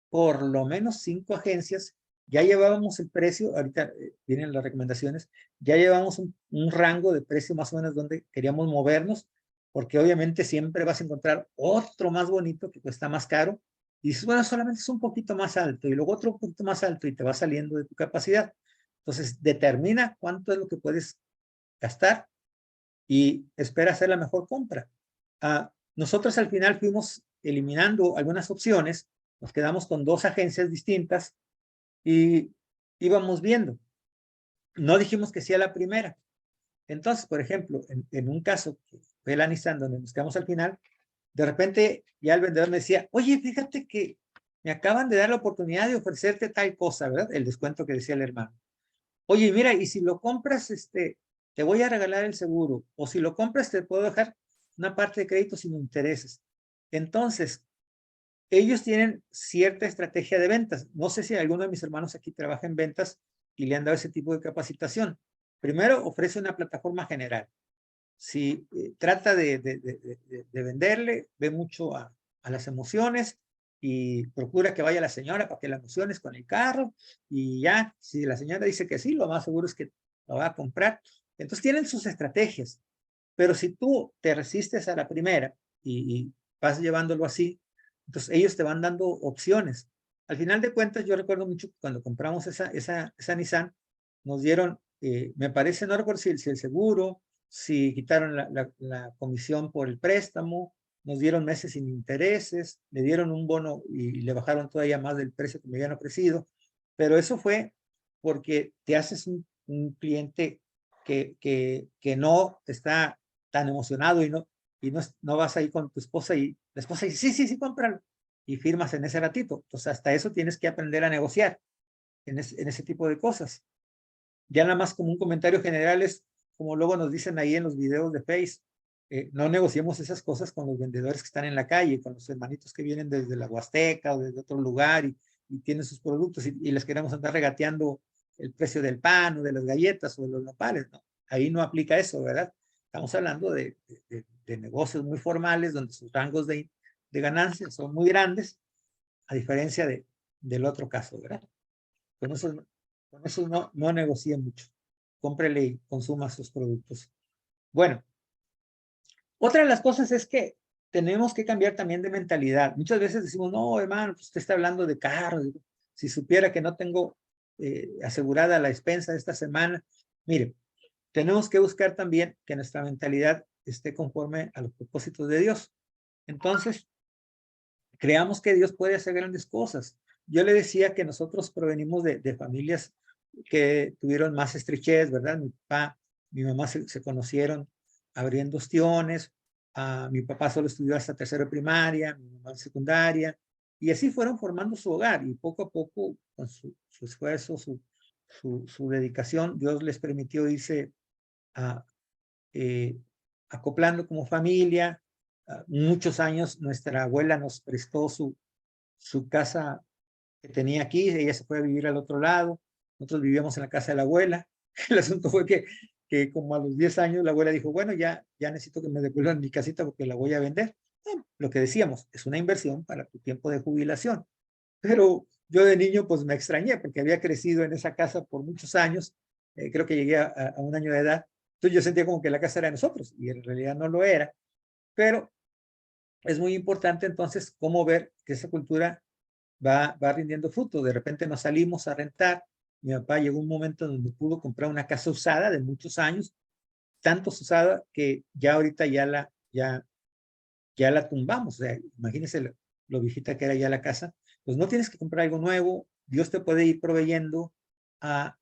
por lo menos 5 agencias, ya llevábamos el precio, ahorita vienen las recomendaciones, ya llevamos un rango de precio más o menos donde queríamos movernos, porque obviamente siempre vas a encontrar otro más bonito que cuesta más caro, y dices, bueno, solamente es un poquito más alto, y luego otro poquito más alto, y te va saliendo de tu capacidad. Entonces, determina cuánto es lo que puedes gastar y espera hacer la mejor compra. Nosotros al final fuimos eliminando algunas opciones, nos quedamos con 2 agencias distintas y íbamos viendo. No dijimos que sí a la primera. Entonces, por ejemplo, en un caso que fue la Nissan donde nos quedamos al final, de repente ya el vendedor me decía, oye, fíjate que me acaban de dar la oportunidad de ofrecerte tal cosa, ¿verdad? El descuento que decía el hermano. Oye, mira, y si lo compras, te voy a regalar el seguro, o si lo compras, te puedo dejar una parte de crédito sin intereses. Entonces, ellos tienen cierta estrategia de ventas. No sé si alguno de mis hermanos aquí trabaja en ventas y le han dado ese tipo de capacitación. Primero, ofrece una plataforma general. Si trata de venderle, ve mucho a las emociones y procura que vaya la señora para que la emociones con el carro y ya, si la señora dice que sí, lo más seguro es que lo va a comprar. Entonces tienen sus estrategias, pero si tú te resistes a la primera y vas llevándolo así, entonces ellos te van dando opciones. Al final de cuentas, yo recuerdo mucho cuando compramos esa Nissan, nos dieron, me parece, no recuerdo si el seguro, si quitaron la comisión por el préstamo, nos dieron meses sin intereses, le dieron un bono y le bajaron todavía más del precio que me habían ofrecido, pero eso fue porque te haces un cliente que no está tan emocionado y no vas ahí con tu esposa y la esposa dice, sí, sí, sí, cómpralo, y firmas en ese ratito. Entonces, hasta eso tienes que aprender a negociar en ese tipo de cosas. Ya nada más como un comentario general es, como luego nos dicen ahí en los videos de Face, no negociemos esas cosas con los vendedores que están en la calle, con los hermanitos que vienen desde la Huasteca o desde otro lugar y tienen sus productos y les queremos andar regateando el precio del pan o de las galletas o de los nopales, ¿no? Ahí no aplica eso, ¿verdad? Estamos hablando de negocios muy formales donde sus rangos de ganancias son muy grandes, a diferencia del otro caso, ¿verdad? Con eso no negocie mucho. Cómprele y consuma sus productos. Bueno, otra de las cosas es que tenemos que cambiar también de mentalidad. Muchas veces decimos, no, hermano, pues usted está hablando de carros. Si supiera que no tengo asegurada la despensa de esta semana, mire, tenemos que buscar también que nuestra mentalidad esté conforme a los propósitos de Dios. Entonces, creamos que Dios puede hacer grandes cosas. Yo le decía que nosotros provenimos de familias que tuvieron más estrechez, ¿verdad? Mi papá, mi mamá se conocieron abriendo ostiones, mi papá solo estudió hasta tercero de primaria, mi mamá secundaria, y así fueron formando su hogar, y poco a poco, con su esfuerzo, su dedicación, Dios les permitió irse a, eh, acoplando como familia. Muchos años nuestra abuela nos prestó su casa que tenía aquí, ella se fue a vivir al otro lado, nosotros vivíamos en la casa de la abuela. El asunto fue que como a los 10 años la abuela dijo, bueno, ya necesito que me devuelvan mi casita porque la voy a vender. Lo que decíamos, es una inversión para tu tiempo de jubilación. Pero yo de niño pues me extrañé porque había crecido en esa casa por muchos años, creo que llegué a un año de edad, entonces yo sentía como que la casa era de nosotros y en realidad no lo era, pero es muy importante entonces cómo ver que esa cultura va rindiendo fruto. De repente nos salimos a rentar. Mi papá llegó un momento donde pudo comprar una casa usada de muchos años, tanto usada que ya ahorita ya la tumbamos. O sea, imagínense lo viejita que era ya la casa. Pues no tienes que comprar algo nuevo, Dios te puede ir proveyendo.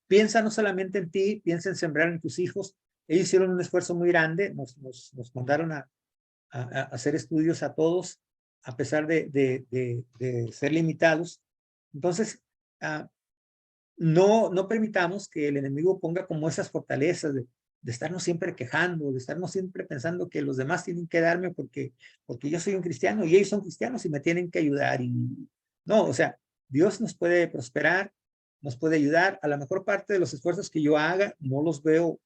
Piensa no solamente en ti, piensa en sembrar en tus hijos. Ellos hicieron un esfuerzo muy grande, nos mandaron a hacer estudios a todos, a pesar de ser limitados. Entonces, no permitamos que el enemigo ponga como esas fortalezas de estarnos siempre quejando, de estarnos siempre pensando que los demás tienen que darme porque yo soy un cristiano y ellos son cristianos y me tienen que ayudar. Y no, o sea, Dios nos puede prosperar, nos puede ayudar. A la mejor parte de los esfuerzos que yo haga no los veo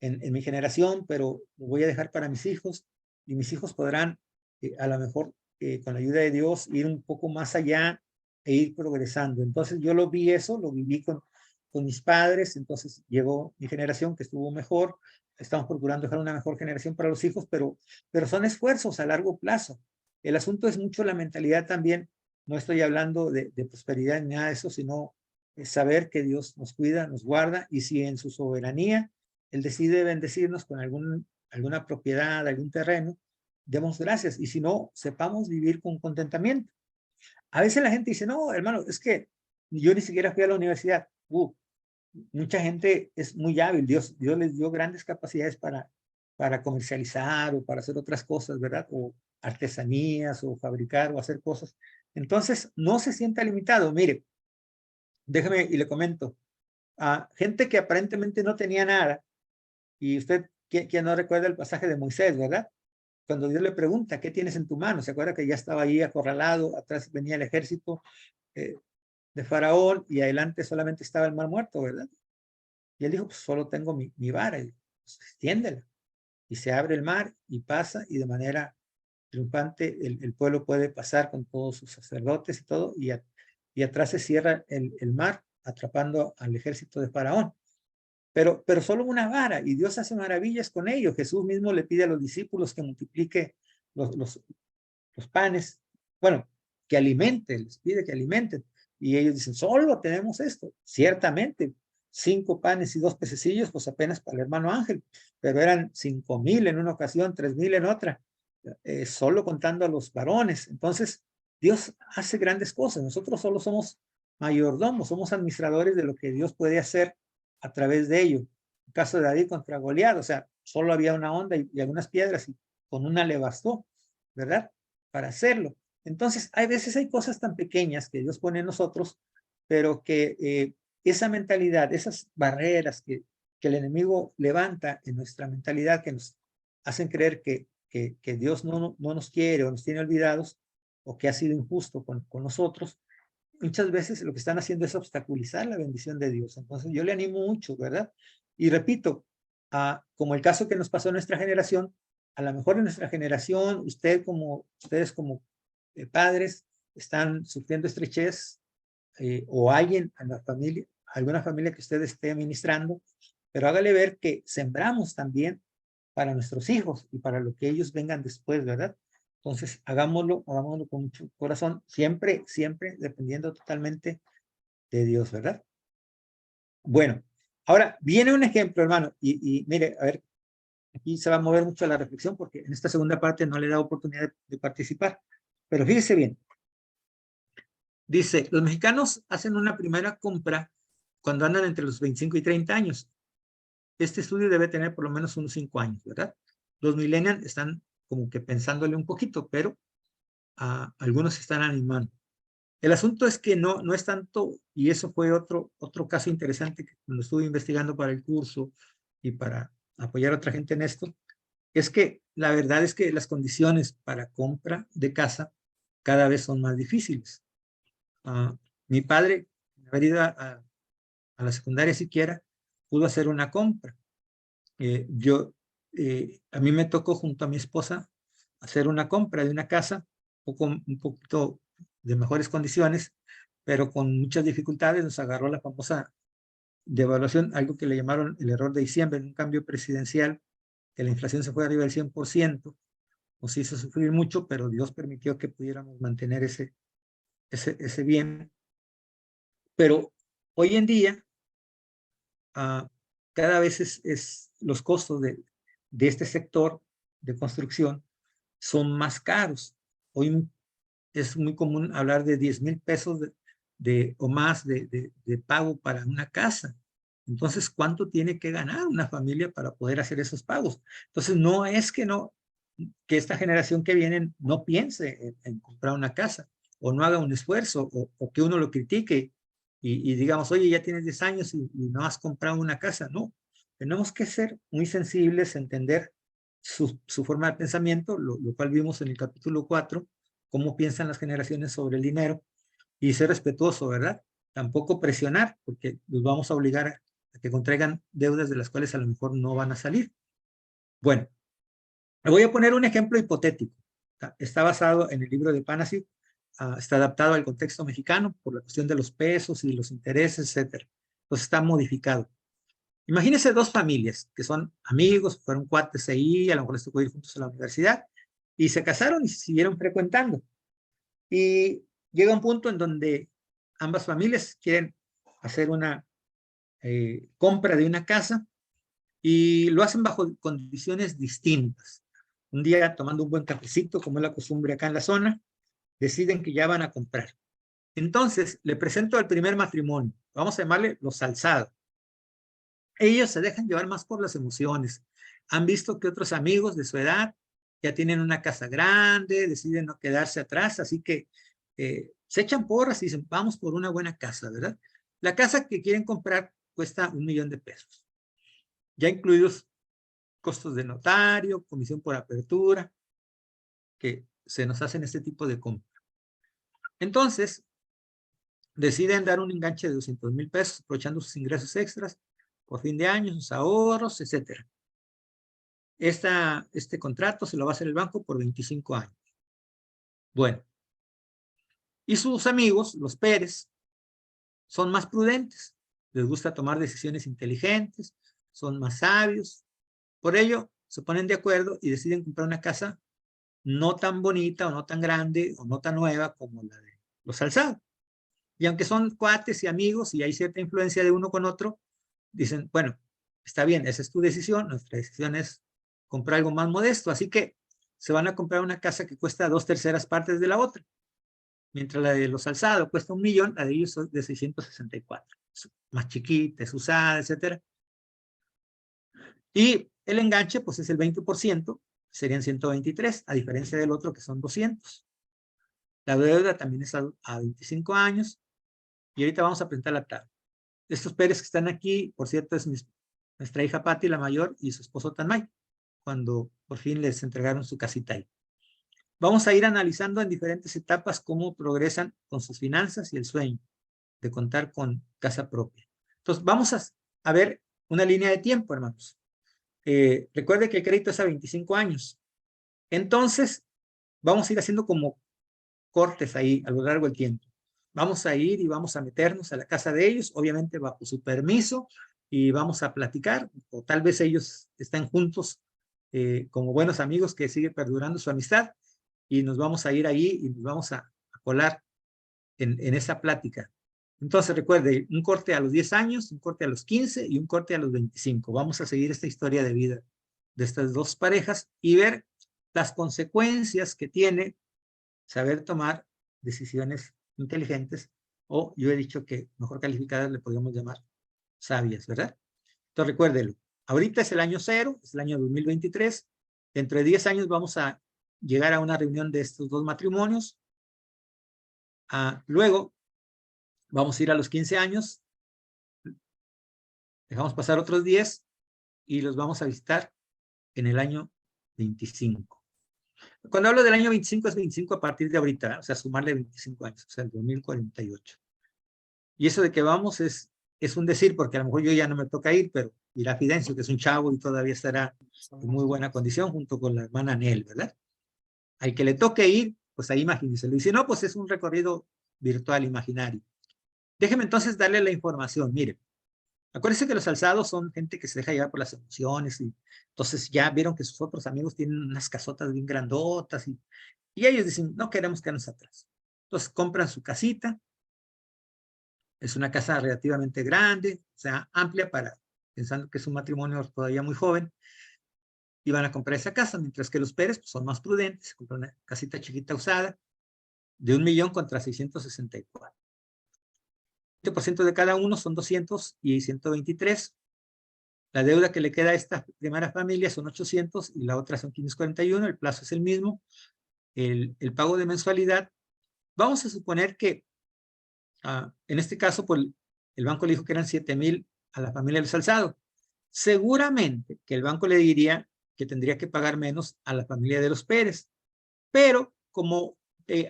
en mi generación, pero lo voy a dejar para mis hijos y mis hijos podrán a lo mejor con la ayuda de Dios, ir un poco más allá e ir progresando. Entonces yo lo vi eso, lo viví con mis padres, entonces llegó mi generación que estuvo mejor, estamos procurando dejar una mejor generación para los hijos, pero son esfuerzos a largo plazo. El asunto es mucho la mentalidad también, no estoy hablando de prosperidad ni nada de eso, sino saber que Dios nos cuida, nos guarda, y si en su soberanía Él decide bendecirnos con alguna propiedad, algún terreno, demos gracias, y si no, sepamos vivir con contentamiento. A veces la gente dice, no, hermano, es que yo ni siquiera fui a la universidad. Mucha gente es muy hábil, Dios les dio grandes capacidades para comercializar o para hacer otras cosas, ¿verdad? O artesanías o fabricar o hacer cosas. Entonces, no se sienta limitado. Mire, déjeme y le comento. A gente que aparentemente no tenía nada, y usted, ¿quién no recuerda el pasaje de Moisés, verdad? Cuando Dios le pregunta, ¿qué tienes en tu mano? ¿Se acuerda que ya estaba ahí acorralado? Atrás venía el ejército de Faraón y adelante solamente estaba el mar muerto, ¿verdad? Y él dijo, pues solo tengo mi vara, y pues, extiéndela. Y se abre el mar y pasa, y de manera triunfante el pueblo puede pasar con todos sus sacerdotes y todo, y atrás se cierra el mar, atrapando al ejército de Faraón. Pero solo una vara, y Dios hace maravillas con ello. Jesús mismo le pide a los discípulos que multiplique los panes, bueno, que alimenten, les pide que alimenten. Y ellos dicen, solo tenemos esto. Ciertamente, 5 panes y 2 pececillos, pues apenas para el hermano Ángel, pero eran 5,000 en una ocasión, 3,000 en otra, solo contando a los varones. Entonces, Dios hace grandes cosas. Nosotros solo somos mayordomos, somos administradores de lo que Dios puede hacer a través de ello. El caso de David contra Goliat, o sea, solo había una onda y algunas piedras, y con una le bastó, ¿verdad? Para hacerlo. Entonces, hay veces hay cosas tan pequeñas que Dios pone en nosotros, pero que esa mentalidad, esas barreras que el enemigo levanta en nuestra mentalidad, que nos hacen creer que Dios no nos quiere o nos tiene olvidados, o que ha sido injusto con nosotros, muchas veces lo que están haciendo es obstaculizar la bendición de Dios. Entonces yo le animo mucho, ¿verdad? Y repito, como el caso que nos pasó en nuestra generación, a lo mejor en nuestra generación, ustedes como padres están sufriendo estrechez, o alguien en la familia, alguna familia que usted esté administrando, pero hágale ver que sembramos también para nuestros hijos y para lo que ellos vengan después, ¿verdad? Entonces, hagámoslo con mucho corazón, siempre dependiendo totalmente de Dios, ¿verdad? Bueno, ahora viene un ejemplo, hermano, y mire, a ver, aquí se va a mover mucho la reflexión porque en esta segunda parte no le da oportunidad de participar, pero fíjese bien. Dice, los mexicanos hacen una primera compra cuando andan entre los 25 y 30 años. Este estudio debe tener por lo menos unos 5 años, ¿verdad? Los millennials están como que pensándole un poquito, pero algunos se están animando. El asunto es que no es tanto, y eso fue otro caso interesante que cuando estuve investigando para el curso y para apoyar a otra gente en esto, es que la verdad es que las condiciones para compra de casa cada vez son más difíciles. Mi padre, sin haber ido a la secundaria siquiera, pudo hacer una compra. A mí me tocó junto a mi esposa hacer una compra de una casa un poquito de mejores condiciones, pero con muchas dificultades. Nos agarró la famosa devaluación, algo que le llamaron el error de diciembre, en un cambio presidencial, que la inflación se fue arriba del 100%, nos hizo sufrir mucho, pero Dios permitió que pudiéramos mantener ese bien. Pero hoy en día, cada vez los costos de este sector de construcción son más caros. Hoy es muy común hablar de 10,000 pesos o más de pago para una casa. Entonces, ¿cuánto tiene que ganar una familia para poder hacer esos pagos? Entonces, no es que esta generación que viene no piense en comprar una casa, o no haga un esfuerzo, o que uno lo critique y digamos, oye, ya tienes 10 años y no has comprado una casa. No, tenemos que ser muy sensibles, entender su forma de pensamiento, lo cual vimos en el capítulo 4, cómo piensan las generaciones sobre el dinero, y ser respetuoso, ¿verdad? Tampoco presionar, porque los vamos a obligar a que contraigan deudas de las cuales a lo mejor no van a salir. Bueno, le voy a poner un ejemplo hipotético. está basado en el libro de Panasiuk, está adaptado al contexto mexicano por la cuestión de los pesos y los intereses, etcétera. Entonces está modificado. Imagínense dos familias que son amigos, fueron cuates ahí, a lo mejor les tocó ir juntos a la universidad, y se casaron y se siguieron frecuentando. Y llega un punto en donde ambas familias quieren hacer una compra de una casa y lo hacen bajo condiciones distintas. Un día, tomando un buen cafecito, como es la costumbre acá en la zona, deciden que ya van a comprar. Entonces, le presento al primer matrimonio, vamos a llamarle los Salzado. Ellos se dejan llevar más por las emociones. Han visto que otros amigos de su edad ya tienen una casa grande, deciden no quedarse atrás, así que se echan porras y dicen, vamos por una buena casa, ¿verdad? La casa que quieren comprar cuesta $1,000,000, ya incluidos costos de notario, comisión por apertura, que se nos hacen este tipo de compra. Entonces, deciden dar un enganche de $200,000, aprovechando sus ingresos extras por fin de año, sus ahorros, etcétera. Este contrato se lo va a hacer el banco por 25 años. Bueno, y sus amigos, los Pérez, son más prudentes, les gusta tomar decisiones inteligentes, son más sabios. Por ello, se ponen de acuerdo y deciden comprar una casa no tan bonita o no tan grande o no tan nueva como la de los Salzado. Y aunque son cuates y amigos y hay cierta influencia de uno con otro, dicen, bueno, está bien, esa es tu decisión, nuestra decisión es comprar algo más modesto, así que se van a comprar una casa que cuesta 2/3 partes de la otra. Mientras la de los Salzado cuesta $1,000,000, la de ellos es de 664. Es más chiquita, es usada, etcétera. Y el enganche, pues es el 20%, serían 123, a diferencia del otro que son 200. La deuda también es a 25 años. Y ahorita vamos a presentar la tabla. Estos Pérez que están aquí, por cierto, es nuestra hija Patti, la mayor, y su esposo Tanmay, cuando por fin les entregaron su casita ahí. Vamos a ir analizando en diferentes etapas cómo progresan con sus finanzas y el sueño de contar con casa propia. Entonces, vamos a ver una línea de tiempo, hermanos. Recuerde que el crédito es a 25 años. Entonces, vamos a ir haciendo como cortes ahí a lo largo del tiempo. Vamos a ir y vamos a meternos a la casa de ellos, obviamente bajo su permiso, y vamos a platicar, o tal vez ellos estén juntos como buenos amigos que sigue perdurando su amistad, y nos vamos a ir ahí y nos vamos a colar en esa plática. Entonces recuerde, un corte a los 10 años, un corte a los 15 y un corte a los 25. Vamos a seguir esta historia de vida de estas dos parejas y ver las consecuencias que tiene saber tomar decisiones inteligentes, o yo he dicho que mejor calificadas le podríamos llamar sabias, ¿verdad? Entonces recuérdelo, ahorita es el año 0, es el año 2023, dentro de 10 años vamos a llegar a una reunión de estos dos matrimonios, luego vamos a ir a los 15 años, dejamos pasar otros 10 y los vamos a visitar en el año 25. Cuando hablo del año 25 es 25 a partir de ahorita, o sea, sumarle 25 años, o sea, el 2048. Y eso de que vamos es un decir, porque a lo mejor yo ya no me toca ir, pero irá Fidencio, que es un chavo y todavía estará en muy buena condición junto con la hermana Nel, ¿verdad? Al que le toque ir, pues ahí imagínense. Y si no, pues es un recorrido virtual imaginario. Déjeme entonces darle la información. Mire, acuérdense que los Salzados son gente que se deja llevar por las emociones y entonces ya vieron que sus otros amigos tienen unas casotas bien grandotas y ellos dicen, no queremos quedarnos atrás. Entonces compran su casita, es una casa relativamente grande, o sea, amplia pensando que es un matrimonio todavía muy joven, y van a comprar esa casa, mientras que los Pérez pues, son más prudentes, compran una casita chiquita usada de $1,000,000 contra 664. 20% de cada uno son 200 y 123. La deuda que le queda a esta primera familia son 800 y la otra son 541. El plazo es el mismo. El pago de mensualidad, vamos a suponer que en este caso, pues, el banco le dijo que eran 7,000 a la familia del Salzado. Seguramente que el banco le diría que tendría que pagar menos a la familia de los Pérez. Pero como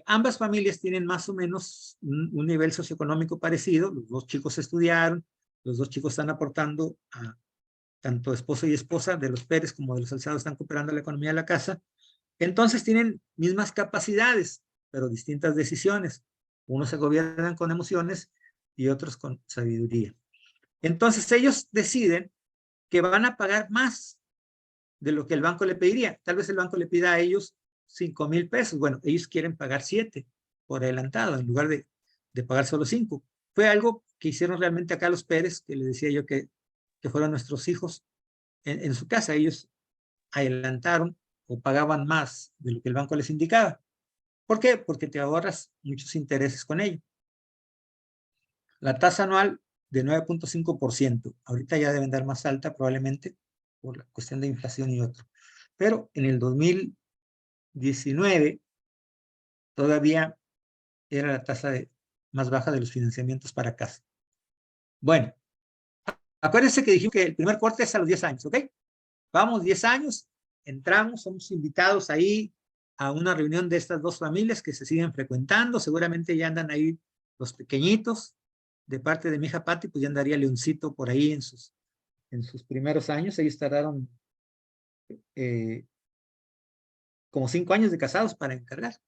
ambas familias tienen más o menos un nivel socioeconómico parecido, los dos chicos estudiaron, los dos chicos están aportando tanto esposo y esposa de los Pérez como de los Salzado están cooperando a la economía de la casa, Entonces tienen mismas capacidades, pero distintas decisiones. Unos se gobiernan con emociones y otros con sabiduría. Entonces ellos deciden que van a pagar más de lo que el banco le pediría. Tal vez el banco le pida a ellos 5,000 pesos. Bueno, ellos quieren pagar 7 por adelantado en lugar de pagar solo 5. Fue algo que hicieron realmente acá los Pérez, que les decía yo que fueron nuestros hijos en su casa. Ellos adelantaron o pagaban más de lo que el banco les indicaba. ¿Por qué? Porque te ahorras muchos intereses con ello. La tasa anual de 9.5%. Ahorita ya deben dar más alta probablemente por la cuestión de inflación y otro. Pero en el 2019 todavía era la tasa más baja de los financiamientos para casa. Bueno, acuérdense que dijimos que el primer corte es a los 10 años, ¿ok? Vamos, 10 años, entramos, somos invitados ahí a una reunión de estas dos familias que se siguen frecuentando, seguramente ya andan ahí los pequeñitos, de parte de mi hija Pati, pues ya andaría Leoncito por ahí en sus primeros años. Ellos tardaron como 5 años de casados para encargar,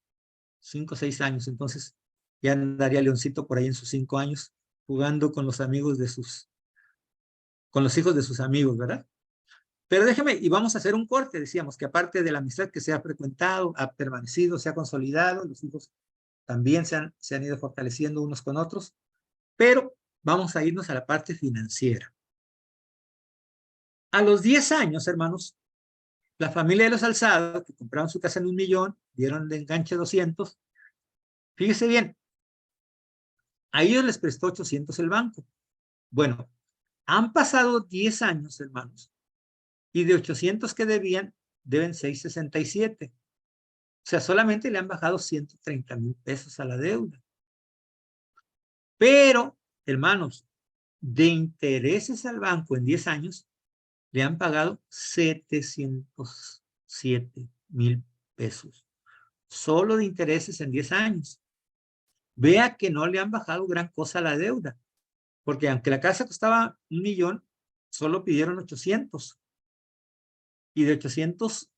5 o 6 años, entonces ya andaría Leoncito por ahí en sus 5 años, jugando con los amigos con los hijos de sus amigos, ¿verdad? Pero déjeme, y vamos a hacer un corte, decíamos que aparte de la amistad que se ha frecuentado, ha permanecido, se ha consolidado, los hijos también se han ido fortaleciendo unos con otros, pero vamos a irnos a la parte financiera. A los 10 años, hermanos, la familia de los Alzado, que compraron su casa en 1,000,000, dieron de enganche 200, fíjese bien, a ellos les prestó 800 el banco. Bueno, han pasado 10 años, hermanos, y de 800 que debían, deben 667. O sea, solamente le han bajado 130,000 pesos a la deuda. Pero, hermanos, de intereses al banco en 10 años, le han pagado 707,000 pesos. Solo de intereses en 10 años. Vea que no le han bajado gran cosa a la deuda. Porque aunque la casa costaba 1,000,000, solo pidieron 800. Y de 800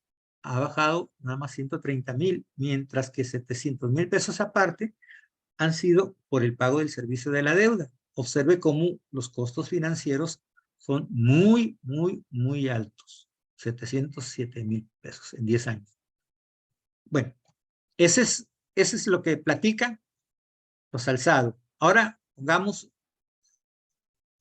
ha bajado nada más 130,000, mientras que 700,000 pesos aparte han sido por el pago del servicio de la deuda. Observe cómo los costos financieros son muy, muy, muy altos. 707,000 pesos en 10 años. Bueno, ese es lo que platican los Alzado. Ahora pongamos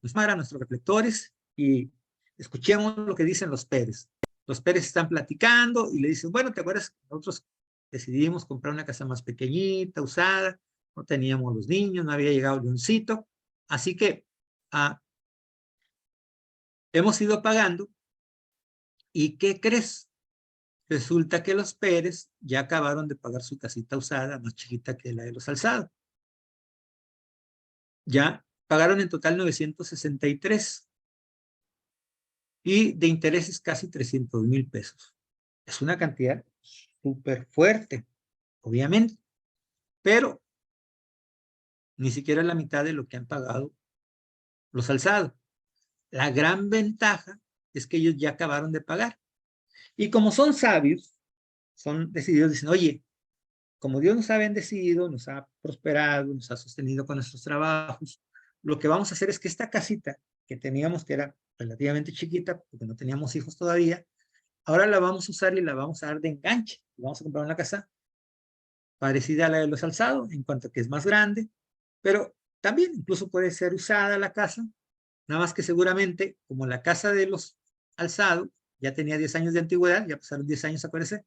nuestros reflectores y escuchemos lo que dicen los Pérez. Los Pérez están platicando y le dicen, bueno, ¿te acuerdas que nosotros decidimos comprar una casa más pequeñita, usada? No teníamos los niños, no había llegado Leoncito, así que hemos ido pagando. ¿Y qué crees? Resulta que los Pérez ya acabaron de pagar su casita usada, más chiquita que la de los Alzado. Ya pagaron en total 963 y de intereses casi 300,000 pesos. Es una cantidad súper fuerte, obviamente, pero ni siquiera la mitad de lo que han pagado los Alzado. La gran ventaja es que ellos ya acabaron de pagar. Y como son sabios, son decididos, dicen, oye, como Dios nos ha bendecido, nos ha prosperado, nos ha sostenido con nuestros trabajos, lo que vamos a hacer es que esta casita que teníamos, que era relativamente chiquita, porque no teníamos hijos todavía, ahora la vamos a usar y la vamos a dar de enganche. Vamos a comprar una casa parecida a la de los Alzado, en cuanto a que es más grande, pero también incluso puede ser usada la casa, nada más que seguramente, como la casa de los Alzado ya tenía 10 años de antigüedad, ya pasaron 10 años, acuérdense,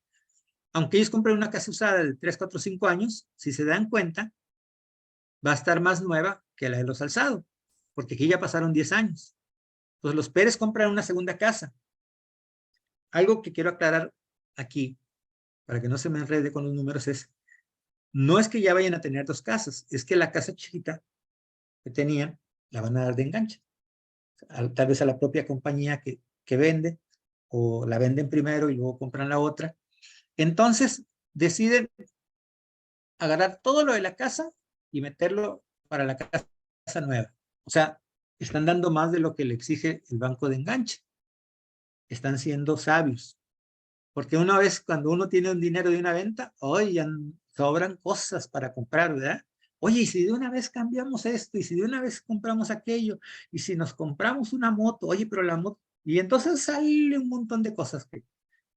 aunque ellos compren una casa usada de 3, 4, 5 años, si se dan cuenta, va a estar más nueva que la de los Alzado, porque aquí ya pasaron 10 años. Entonces los Pérez compran una segunda casa. Algo que quiero aclarar aquí, para que no se me enrede con los números, no es que ya vayan a tener dos casas, es que la casa chiquita que tenían la van a dar de enganche. Tal vez a la propia compañía que vende, o la venden primero y luego compran la otra. Entonces deciden agarrar todo lo de la casa y meterlo para la casa nueva. O sea, están dando más de lo que le exige el banco de enganche. Están siendo sabios. Porque una vez cuando uno tiene un dinero de una venta, hoy ya sobran cosas para comprar, ¿verdad? Oye, y si de una vez cambiamos esto, y si de una vez compramos aquello, y si nos compramos una moto, oye, pero la moto, y entonces sale un montón de cosas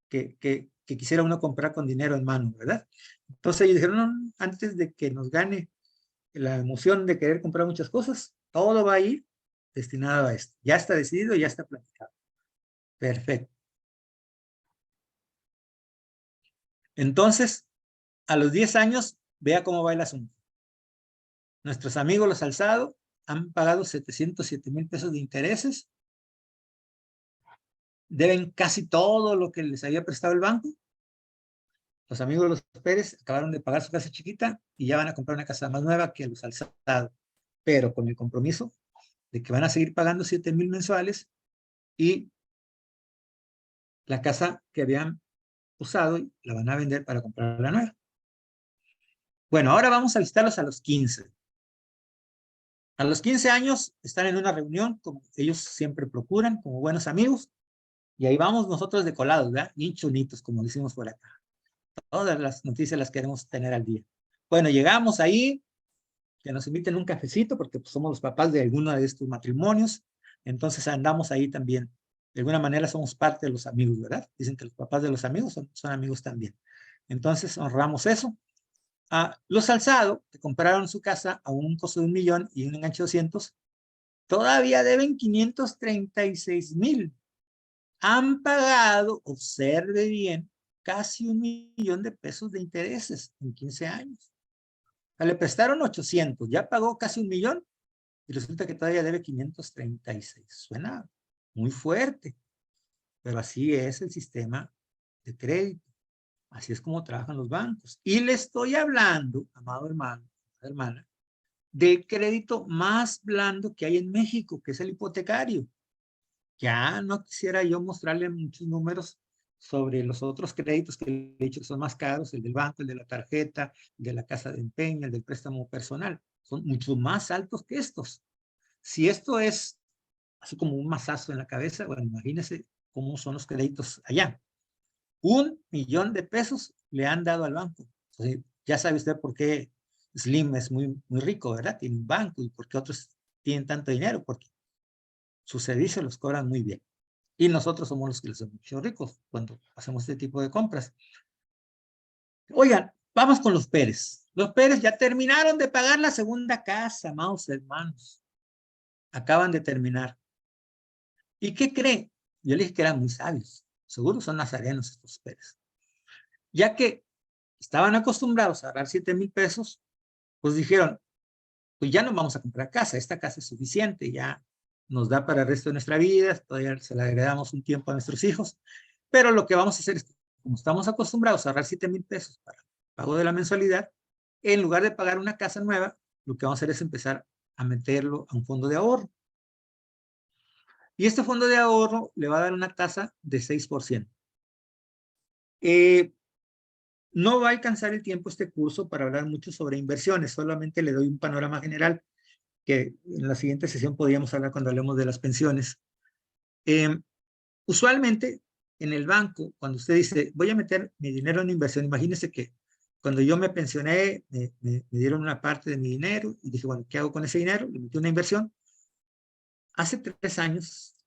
que quisiera uno comprar con dinero en mano, ¿verdad? Entonces ellos dijeron, no, antes de que nos gane la emoción de querer comprar muchas cosas, todo va a ir destinado a esto. Ya está decidido, ya está platicado. Perfecto. Entonces, a los 10 años, vea cómo va el asunto. Nuestros amigos los Alzado han pagado 707,000 pesos de intereses, deben casi todo lo que les había prestado el banco. Los amigos de los Pérez acabaron de pagar su casa chiquita y ya van a comprar una casa más nueva que los Alzado, pero con el compromiso de que van a seguir pagando 7,000 mensuales y la casa que habían usado la van a vender para comprar la nueva. Bueno, ahora vamos a visitarlos a los 15. A los 15 años están en una reunión, como ellos siempre procuran, como buenos amigos, y ahí vamos nosotros de colados, ¿verdad? Bien chunitos, como decimos por acá. Todas las noticias las queremos tener al día. Bueno, llegamos ahí, que nos inviten un cafecito, porque pues, somos los papás de alguno de estos matrimonios, entonces andamos ahí también. De alguna manera somos parte de los amigos, ¿verdad? Dicen que los papás de los amigos son amigos también. Entonces honramos eso. Los Alzado, que compraron su casa a un costo de 1,000,000 y un enganche de 200, todavía deben 536,000. Han pagado, observe bien, casi 1,000,000 de pesos de intereses en 15 años. O sea, le prestaron 800, ya pagó casi 1,000,000 y resulta que todavía debe 536. Suena muy fuerte, pero así es el sistema de crédito. Así es como trabajan los bancos. Y le estoy hablando, amado hermano, hermana, del crédito más blando que hay en México, que es el hipotecario. Ya no quisiera yo mostrarle muchos números sobre los otros créditos que le he dicho que son más caros, el del banco, el de la tarjeta, el de la casa de empeño, el del préstamo personal. Son mucho más altos que estos. Si esto es así como un mazazo en la cabeza, bueno, imagínese cómo son los créditos allá. 1,000,000 de pesos le han dado al banco. Entonces, ya sabe usted por qué Slim es muy rico, ¿verdad? Tiene un banco y por qué otros tienen tanto dinero, porque sus servicios los cobran muy bien. Y nosotros somos los que les hacemos mucho ricos cuando hacemos este tipo de compras. Oigan, vamos con los Pérez. Los Pérez ya terminaron de pagar la segunda casa, amados hermanos. Acaban de terminar. ¿Y qué creen? Yo les dije que eran muy sabios. Seguro son nazarenos estos Pérez. Ya que estaban acostumbrados a agarrar 7,000 pesos, pues dijeron, pues ya no vamos a comprar casa, esta casa es suficiente, ya nos da para el resto de nuestra vida, todavía se la heredamos un tiempo a nuestros hijos, pero lo que vamos a hacer es, como estamos acostumbrados a ahorrar 7,000 pesos para el pago de la mensualidad, en lugar de pagar una casa nueva, lo que vamos a hacer es empezar a meterlo a un fondo de ahorro. Y este fondo de ahorro le va a dar una tasa de 6%. No va a alcanzar el tiempo este curso para hablar mucho sobre inversiones, solamente le doy un panorama general que en la siguiente sesión podríamos hablar cuando hablemos de las pensiones. Usualmente en el banco, cuando usted dice, voy a meter mi dinero en inversión, imagínese que cuando yo me pensioné, me dieron una parte de mi dinero y dije, bueno, ¿qué hago con ese dinero? Le metí una inversión. Hace 3 años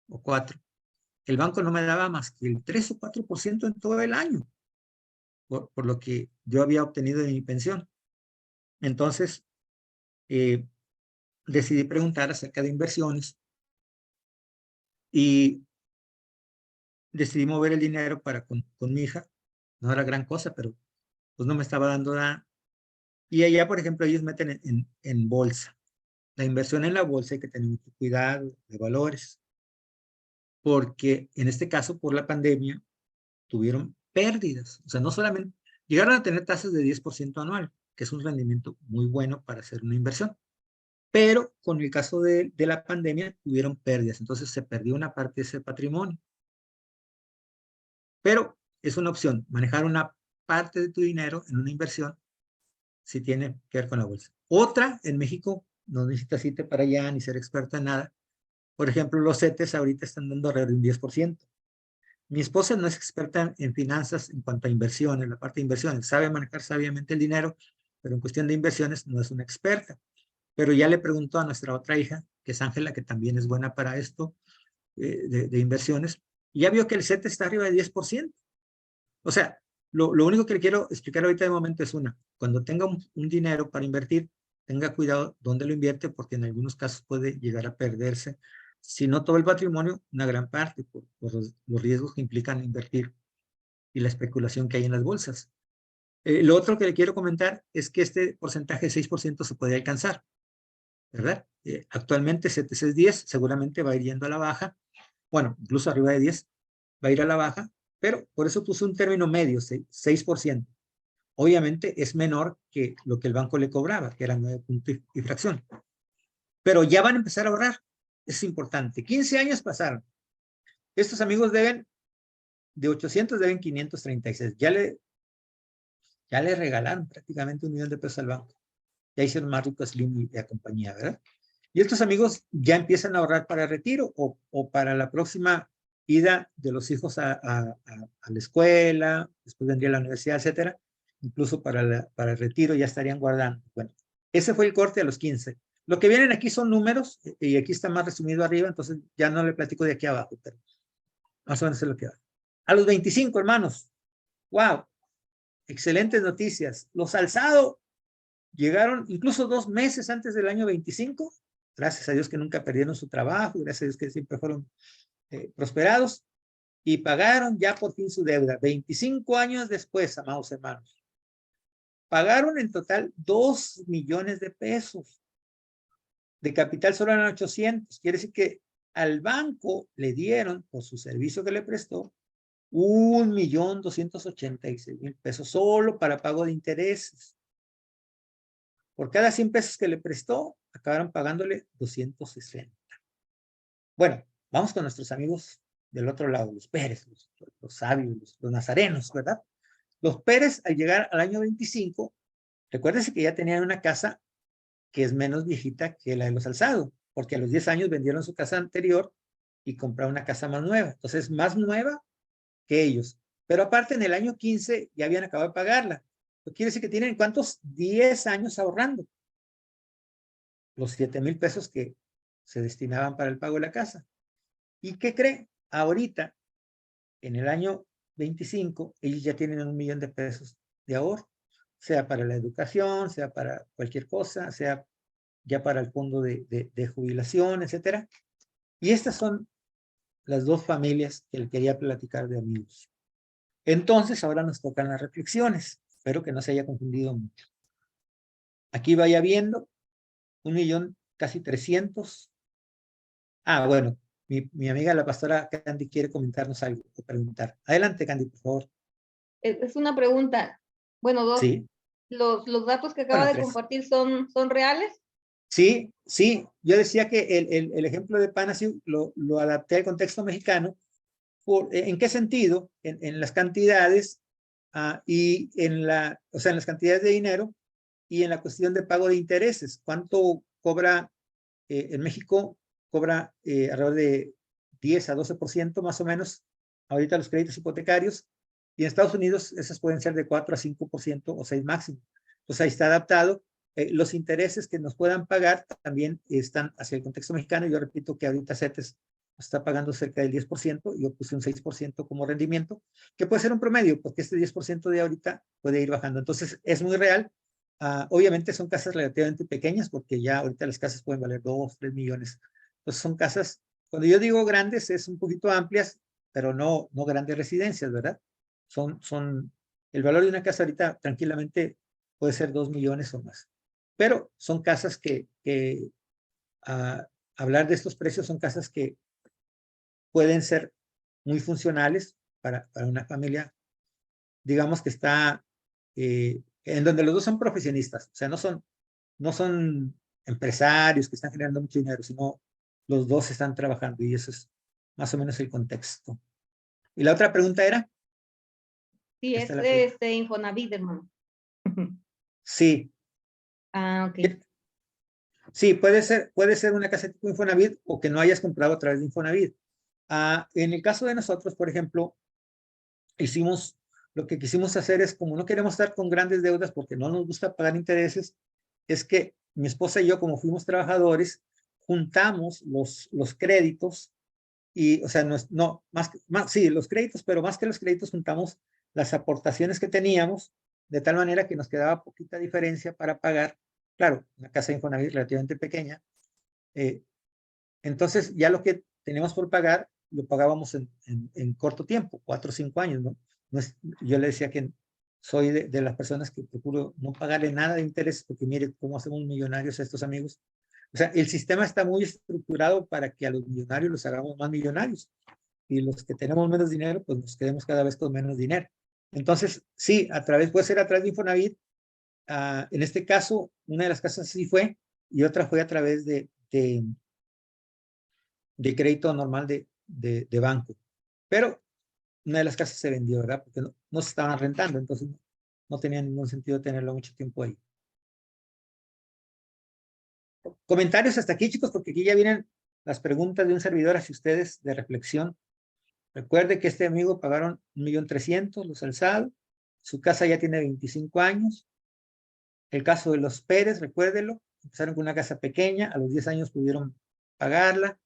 o 4, el banco no me daba más que el 3 o 4% en todo el año, por lo que yo había obtenido de mi pensión. Entonces, decidí preguntar acerca de inversiones y decidí mover el dinero para con mi hija. No era gran cosa, pero pues no me estaba dando nada. Y allá, por ejemplo, ellos meten en bolsa. La inversión en la bolsa hay que tener mucho cuidado de valores, porque en este caso, por la pandemia, tuvieron pérdidas. O sea, no solamente llegaron a tener tasas de 10% anual, que es un rendimiento muy bueno para hacer una inversión. Pero con el caso de la pandemia tuvieron pérdidas, entonces se perdió una parte de ese patrimonio. Pero es una opción, manejar una parte de tu dinero en una inversión si tiene que ver con la bolsa. Otra, en México, no necesitas irte para allá ni ser experta en nada. Por ejemplo, los CETES ahorita están dando alrededor de un 10%. Mi esposa no es experta en finanzas en cuanto a inversiones, la parte de inversiones. Sabe manejar sabiamente el dinero, pero en cuestión de inversiones no es una experta. Pero ya le preguntó a nuestra otra hija, que es Ángela, que también es buena para esto, de inversiones, y ya vio que el CETES está arriba de 10%. O sea, lo único que le quiero explicar ahorita de momento es cuando tenga un dinero para invertir, tenga cuidado dónde lo invierte, porque en algunos casos puede llegar a perderse, si no todo el patrimonio, una gran parte, por los riesgos que implican invertir y la especulación que hay en las bolsas. Lo otro que le quiero comentar es que este porcentaje de 6% se puede alcanzar, ¿verdad? Actualmente CETES es 10, seguramente va a ir yendo a la baja, bueno, incluso arriba de 10, va a ir a la baja, pero por eso puse un término medio, 6%. Obviamente es menor que lo que el banco le cobraba, que era 9 puntos y fracción. Pero ya van a empezar a ahorrar. Es importante. 15 años pasaron. Estos amigos deben, de 800 deben 536. Ya le regalaron prácticamente 1 millón de pesos al banco. Ya hicieron más rico a Slim y a compañía, ¿verdad? Y estos amigos ya empiezan a ahorrar para el retiro o para la próxima ida de los hijos a la escuela, después vendría la universidad, etcétera. Incluso para el retiro ya estarían guardando. Bueno, ese fue el corte a los 15. Lo que vienen aquí son números, y aquí está más resumido arriba, entonces ya no le platico de aquí abajo, pero más o menos es lo que va. A los 25, hermanos, wow, excelentes noticias. Los alzados llegaron incluso 2 meses antes del año 25, gracias a Dios que nunca perdieron su trabajo, gracias a Dios que siempre fueron prosperados, y pagaron ya por fin su deuda. 25 años después, amados hermanos, pagaron en total 2 millones de pesos. De capital solo eran 800. Quiere decir que al banco le dieron, por su servicio que le prestó, 1.286.000 pesos solo para pago de intereses. Por cada 100 pesos que le prestó, acabaron pagándole 260. Bueno, vamos con nuestros amigos del otro lado, los Pérez, los sabios, los nazarenos, ¿verdad? Los Pérez, al llegar al año 25, recuérdense que ya tenían una casa que es menos viejita que la de los Alzado, porque a los 10 años vendieron su casa anterior y compraron una casa más nueva. Entonces, más nueva que ellos. Pero aparte, en el año 15 ya habían acabado de pagarla. Eso quiere decir que tienen, ¿cuántos? 10 años ahorrando los 7,000 pesos que se destinaban para el pago de la casa. ¿Y qué cree? Ahorita, en el año 25, ellos ya tienen 1 millón de pesos de ahorro, sea para la educación, sea para cualquier cosa, sea ya para el fondo de jubilación, etcétera. Y estas son las dos familias que le quería platicar de amigos. Entonces, ahora nos tocan las reflexiones. Espero que no se haya confundido mucho. Aquí vaya viendo 1,000,000, casi 300. Bueno, mi amiga la pastora Candy quiere comentarnos algo o preguntar. Adelante, Candy, por favor. Es una pregunta. Bueno, dos. Sí. ¿Los datos que acaba de compartir son reales? Sí, sí. Yo decía que el ejemplo de Panacea lo adapté al contexto mexicano. ¿En qué sentido? En las cantidades y en las cantidades de dinero y en la cuestión de pago de intereses. ¿Cuánto cobra en México? Cobra alrededor de 10 a 12% más o menos ahorita los créditos hipotecarios, y en Estados Unidos esas pueden ser de 4 a 5% o 6 máximo. Entonces ahí está adaptado. Los intereses que nos puedan pagar también están hacia el contexto mexicano. Yo repito que ahorita CETES está pagando cerca del 10%, yo puse un 6% como rendimiento, que puede ser un promedio, porque este 10% de ahorita puede ir bajando. Entonces es muy real. Obviamente son casas relativamente pequeñas, porque ya ahorita las casas pueden valer 2, 3 millones. Entonces son casas, cuando yo digo grandes, es un poquito amplias, pero no grandes residencias, ¿verdad? El valor de una casa ahorita tranquilamente puede ser 2 millones o más. Pero son casas que hablar de estos precios son casas que pueden ser muy funcionales para una familia, digamos que está en donde los dos son profesionistas, o sea, no son empresarios que están generando mucho dinero, sino los dos están trabajando, y eso es más o menos el contexto. ¿Y la otra pregunta era? Sí, es Infonavit, hermano. Sí. Ok. Sí, puede ser una casa tipo Infonavit o que no hayas comprado a través de Infonavit. En el caso de nosotros, por ejemplo, lo que quisimos hacer es, como no queremos estar con grandes deudas porque no nos gusta pagar intereses, es que mi esposa y yo, como fuimos trabajadores, juntamos los créditos y, o sea, sí, los créditos, pero más que los créditos juntamos las aportaciones que teníamos, de tal manera que nos quedaba poquita diferencia para pagar, claro, una casa de Infonavit relativamente pequeña. Entonces, ya lo que teníamos por pagar, lo pagábamos en corto tiempo, 4 o 5 años, ¿no? Yo le decía que soy de las personas que procuro no pagarle nada de interés, porque mire cómo hacemos millonarios a estos amigos. O sea, el sistema está muy estructurado para que a los millonarios los hagamos más millonarios y los que tenemos menos dinero, pues nos quedemos cada vez con menos dinero. Entonces, sí, puede ser a través de Infonavit. En este caso, una de las casas sí fue y otra fue a través de crédito normal de banco. Pero una de las casas se vendió, ¿verdad? Porque no se estaban rentando, entonces no tenía ningún sentido tenerlo mucho tiempo ahí. Comentarios hasta aquí, chicos, porque aquí ya vienen las preguntas de un servidor hacia ustedes de reflexión. Recuerde que este amigo pagaron 1.300.000 los alzados. Su casa ya tiene 25 años. El caso de los Pérez, recuérdelo, empezaron con una casa pequeña, a los 10 años pudieron pagarla,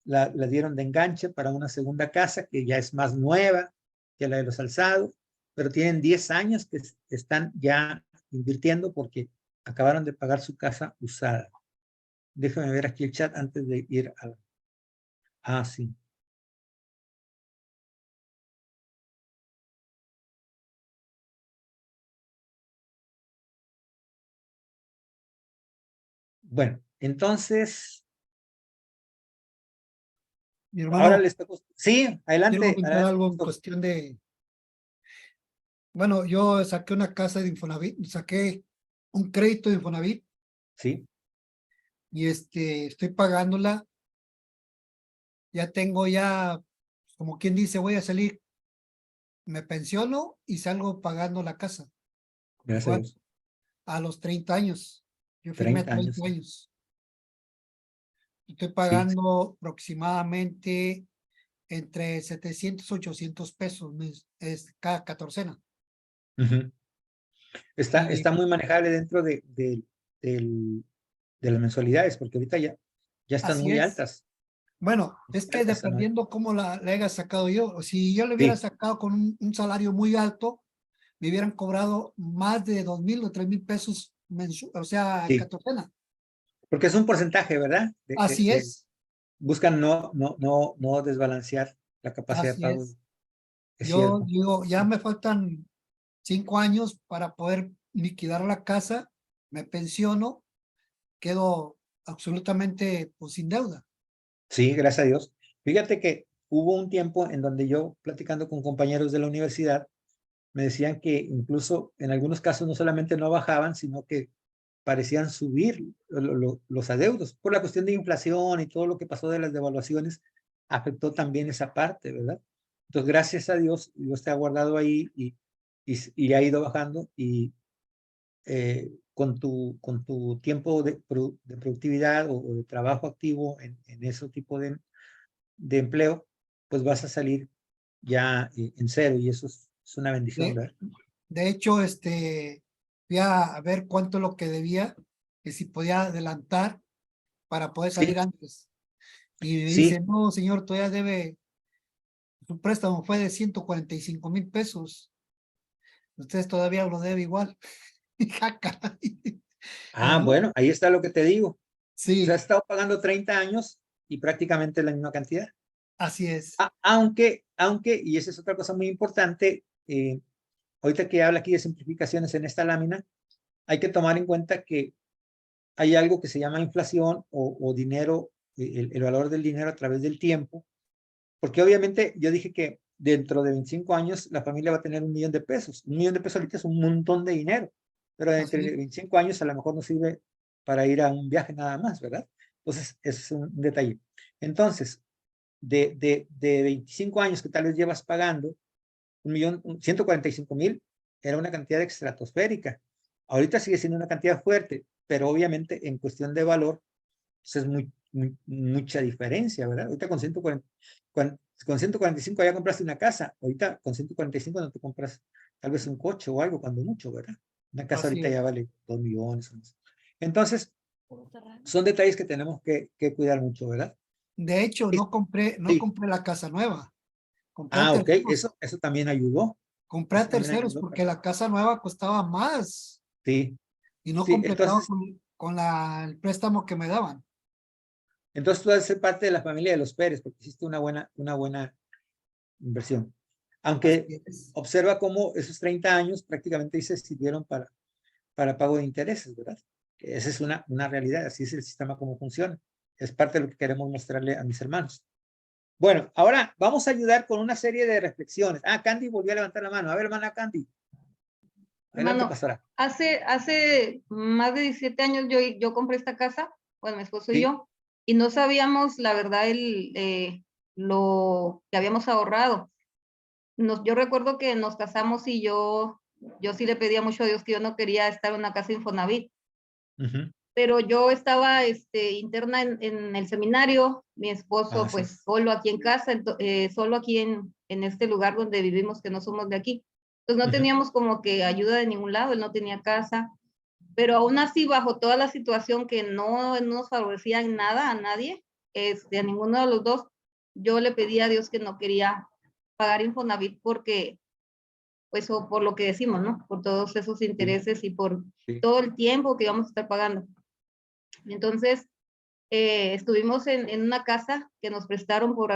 la dieron de enganche para una segunda casa que ya es más nueva que la de los alzados, pero tienen 10 años que están ya invirtiendo porque acabaron de pagar su casa usada. Déjame ver aquí el chat antes de ir a... sí. Bueno, entonces... Mi hermano, ahora les toca... Sí, quiero adelante. comentar algo en cuestión de... Bueno, yo saqué una casa de Infonavit, saqué un crédito de Infonavit Sí. y estoy pagándola. Ya tengo como quien dice, voy a salir, me pensiono y salgo pagando la casa. Gracias a Igual, Dios. a los 30 años. Yo firmé 30 años. 30 años. Estoy Sí. pagando aproximadamente entre 700 800 pesos es cada catorcena. Uh-huh. Está Y muy manejable dentro de las mensualidades, porque ahorita ya están así muy es. altas. Bueno, es que dependiendo cómo la haya sacado yo, si yo le hubiera Sí, sacado con un salario muy alto, me hubieran cobrado más de 2,000 o 3,000 pesos o sea, sí, catorcena. porque es un porcentaje, ¿verdad? Así es, Buscan no desbalancear la capacidad de así pago. es. Es Yo cierto. digo, ya me faltan 5 años para poder liquidar la casa, me pensiono, quedo absolutamente pues, sin deuda. Sí, gracias a Dios. Fíjate que hubo un tiempo en donde yo, platicando con compañeros de la universidad, me decían que incluso en algunos casos no solamente no bajaban, sino que parecían subir los adeudos. Por la cuestión de inflación y todo lo que pasó de las devaluaciones, afectó también esa parte, ¿verdad? Entonces, gracias a Dios, Dios te ha guardado ahí y ha ido bajando y con tu tiempo de productividad o de trabajo activo en ese tipo de empleo, pues vas a salir ya en cero y eso es una bendición, De, ¿verdad? de hecho, fui a ver cuánto es lo que debía, que si podía adelantar para poder Sí, salir antes. Y me dice, sí. no, señor, todavía debe, su préstamo fue de 145,000 pesos. Ustedes todavía lo debe igual. Ja, caray. Digo, no, Bueno, ahí está lo que te digo. O sea, has sí, estado pagando 30 años y prácticamente la misma cantidad. así es. Aunque, y esa es otra cosa muy importante, ahorita que habla aquí de simplificaciones en esta lámina, hay que tomar en cuenta que hay algo que se llama inflación o dinero, el valor del dinero a través del tiempo, porque obviamente yo dije que dentro de 25 años la familia va a tener 1 millón de pesos. 1 millón de pesos ahorita es un montón de dinero, pero Así entre es. 25 años a lo mejor no sirve para ir a un viaje nada más, ¿verdad? Entonces, es un detalle. Entonces, de 25 años que tal vez llevas pagando, 1.145.000 era una cantidad estratosférica. Ahorita sigue siendo una cantidad fuerte, pero obviamente en cuestión de valor, pues es mucha diferencia, ¿verdad? Ahorita con Con 145 ya compraste una casa. Ahorita con 145 no te compras tal vez un coche o algo, cuando mucho, ¿verdad? Una casa Así ahorita es. ya vale 2 millones. O más. Entonces, son detalles que tenemos que cuidar mucho, ¿verdad? De hecho, Es- no Sí. compré la casa nueva. Compré a Ah, ok. terceros. Eso también ayudó. Compré a Eso también terceros ayudó. porque la casa nueva costaba más Sí. y no Sí, completaba entonces, el préstamo que me daban. entonces tú debes ser parte de la familia de los Pérez porque hiciste una buena inversión. Aunque Así es. observa cómo esos 30 años prácticamente se sirvieron para pago de intereses, ¿verdad? Esa es una realidad, así es el sistema como funciona. Es parte de lo que queremos mostrarle a mis hermanos. Bueno, ahora vamos a ayudar con una serie de reflexiones. Ah, Candy volvió a levantar la mano. A ver, hermana Candy. Adelante, Hermano, pastora. hace más de 17 años yo compré esta casa, bueno, mi esposo y Sí. yo, y no sabíamos la verdad lo que habíamos ahorrado. Yo recuerdo que nos casamos y yo sí le pedía mucho a Dios que yo no quería estar en una casa Infonavit, Ujú. pero yo estaba interna en el seminario, mi Ah, esposo sí. pues solo aquí en casa, solo aquí en este lugar donde vivimos, que no somos de aquí. Entonces no Ujú. teníamos como que ayuda de ningún lado, él no tenía casa, pero aún así bajo toda la situación que no nos favorecía en nada a nadie, a ninguno de los dos, yo le pedí a Dios que no quería pagar Infonavit porque, pues, o por lo que decimos, ¿no? Por todos esos Sí, intereses y por sí. todo el tiempo que íbamos a estar pagando. Entonces, estuvimos en una casa que nos prestaron por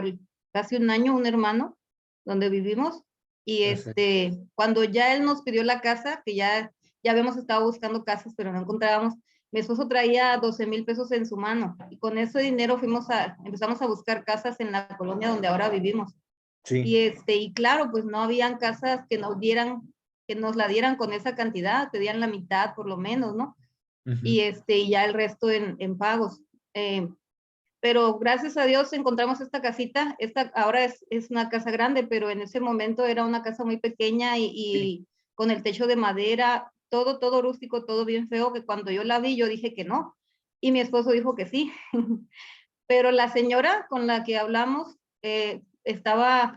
casi un año, un hermano, donde vivimos, y Perfecto. cuando ya él nos pidió la casa, que ya habíamos estado buscando casas, pero no encontrábamos, mi esposo traía 12,000 pesos en su mano, y con ese dinero empezamos a buscar casas en la colonia donde ahora vivimos. Sí. Y claro, pues no habían casas que nos la dieran con esa cantidad, pedían la mitad por lo menos, ¿no? Ujú. Y ya el resto en pagos. Eh, pero gracias a Dios encontramos esta casita. Esta ahora es una casa grande, pero en ese momento era una casa muy pequeña Sí. y con el techo de madera, todo rústico, todo bien feo, que cuando yo la vi yo dije que no. Y mi esposo dijo que sí. Pero la señora con la que hablamos,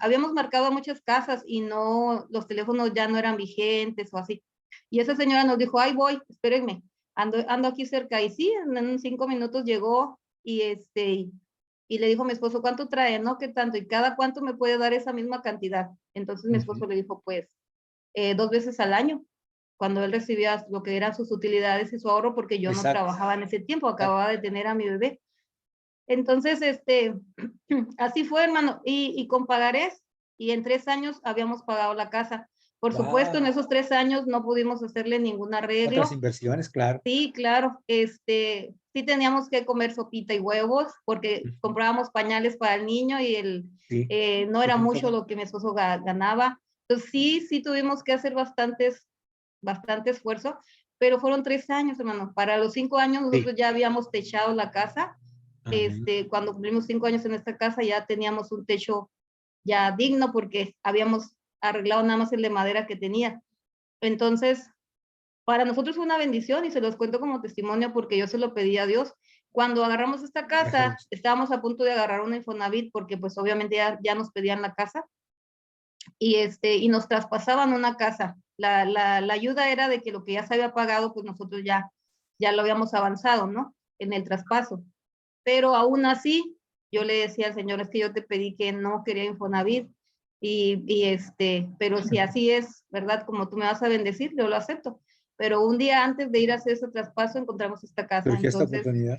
habíamos marcado muchas casas y no, los teléfonos ya no eran vigentes o así. Y esa señora nos dijo, ay voy, espérenme, ando aquí cerca. Y sí, en 5 minutos llegó y le dijo a mi esposo, ¿cuánto trae? ¿No? ¿Qué tanto? ¿Y cada cuánto me puede dar esa misma cantidad? Entonces mi Ujú. esposo le dijo, pues, 2 veces al año, cuando él recibía lo que eran sus utilidades y su ahorro, porque yo no Exacto. trabajaba en ese tiempo, Exacto. acababa de tener a mi bebé. Entonces, así fue, hermano, y con pagarés, y en 3 años habíamos pagado la casa. Por supuesto, en Wow. esos 3 años no pudimos hacerle ningún Otras arreglo. inversiones, claro. Sí, claro, sí teníamos que comer sopita y huevos, porque Ujú. comprábamos pañales para el niño y Sí. no era Sí, mucho lo que mi esposo ganaba. Entonces, sí tuvimos que hacer bastante esfuerzo, pero fueron 3 años, hermano. Para los 5 años sí. nosotros ya habíamos techado la casa. Amén. Cuando cumplimos 5 años en esta casa ya teníamos un techo ya digno porque habíamos arreglado nada más el de madera que tenía. Entonces, para nosotros fue una bendición y se los cuento como testimonio porque yo se lo pedí a Dios. Cuando agarramos esta casa, Gracias. estábamos a punto de agarrar una Infonavit porque pues obviamente ya nos pedían la casa y nos traspasaban una casa. La ayuda era de que lo que ya se había pagado, pues nosotros ya lo habíamos avanzado, ¿no? En el traspaso. Pero aún así, yo le decía al Señor, es que yo te pedí que no quería Infonavit, pero si así es, ¿verdad? Como tú me vas a bendecir, yo lo acepto. Pero un día antes de ir a hacer ese traspaso, encontramos esta casa. Surgió esta Entonces, oportunidad.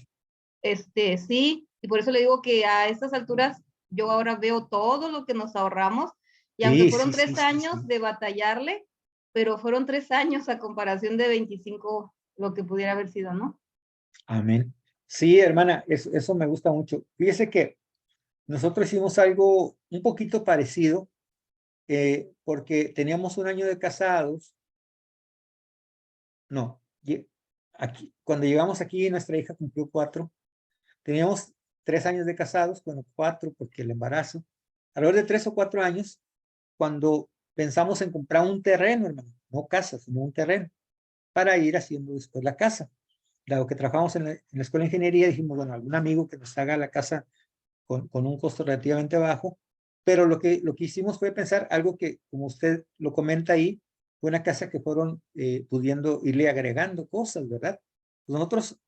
sí, y por eso le digo que a estas alturas, yo ahora veo todo lo que nos ahorramos, y aunque Sí, fueron sí, sí, 3 años sí. de batallarle, pero fueron 3 años a comparación de 25, lo que pudiera haber sido, ¿no? Amén. Sí, hermana, eso me gusta mucho. Fíjese que nosotros hicimos algo un poquito parecido, porque teníamos un año de casados. No, aquí, cuando llegamos aquí, nuestra hija cumplió 4. Teníamos 3 años de casados, bueno, 4 porque el embarazo. Alrededor de 3 o 4 años, cuando pensamos en comprar un terreno, hermano, no casa, sino un terreno, para ir haciendo después la casa. Dado que trabajamos en la escuela de ingeniería, dijimos, bueno, algún amigo que nos haga la casa con un costo relativamente bajo, pero lo que hicimos fue pensar algo que, como usted lo comenta ahí, fue una casa que fueron pudiendo irle agregando cosas, ¿verdad? Nosotros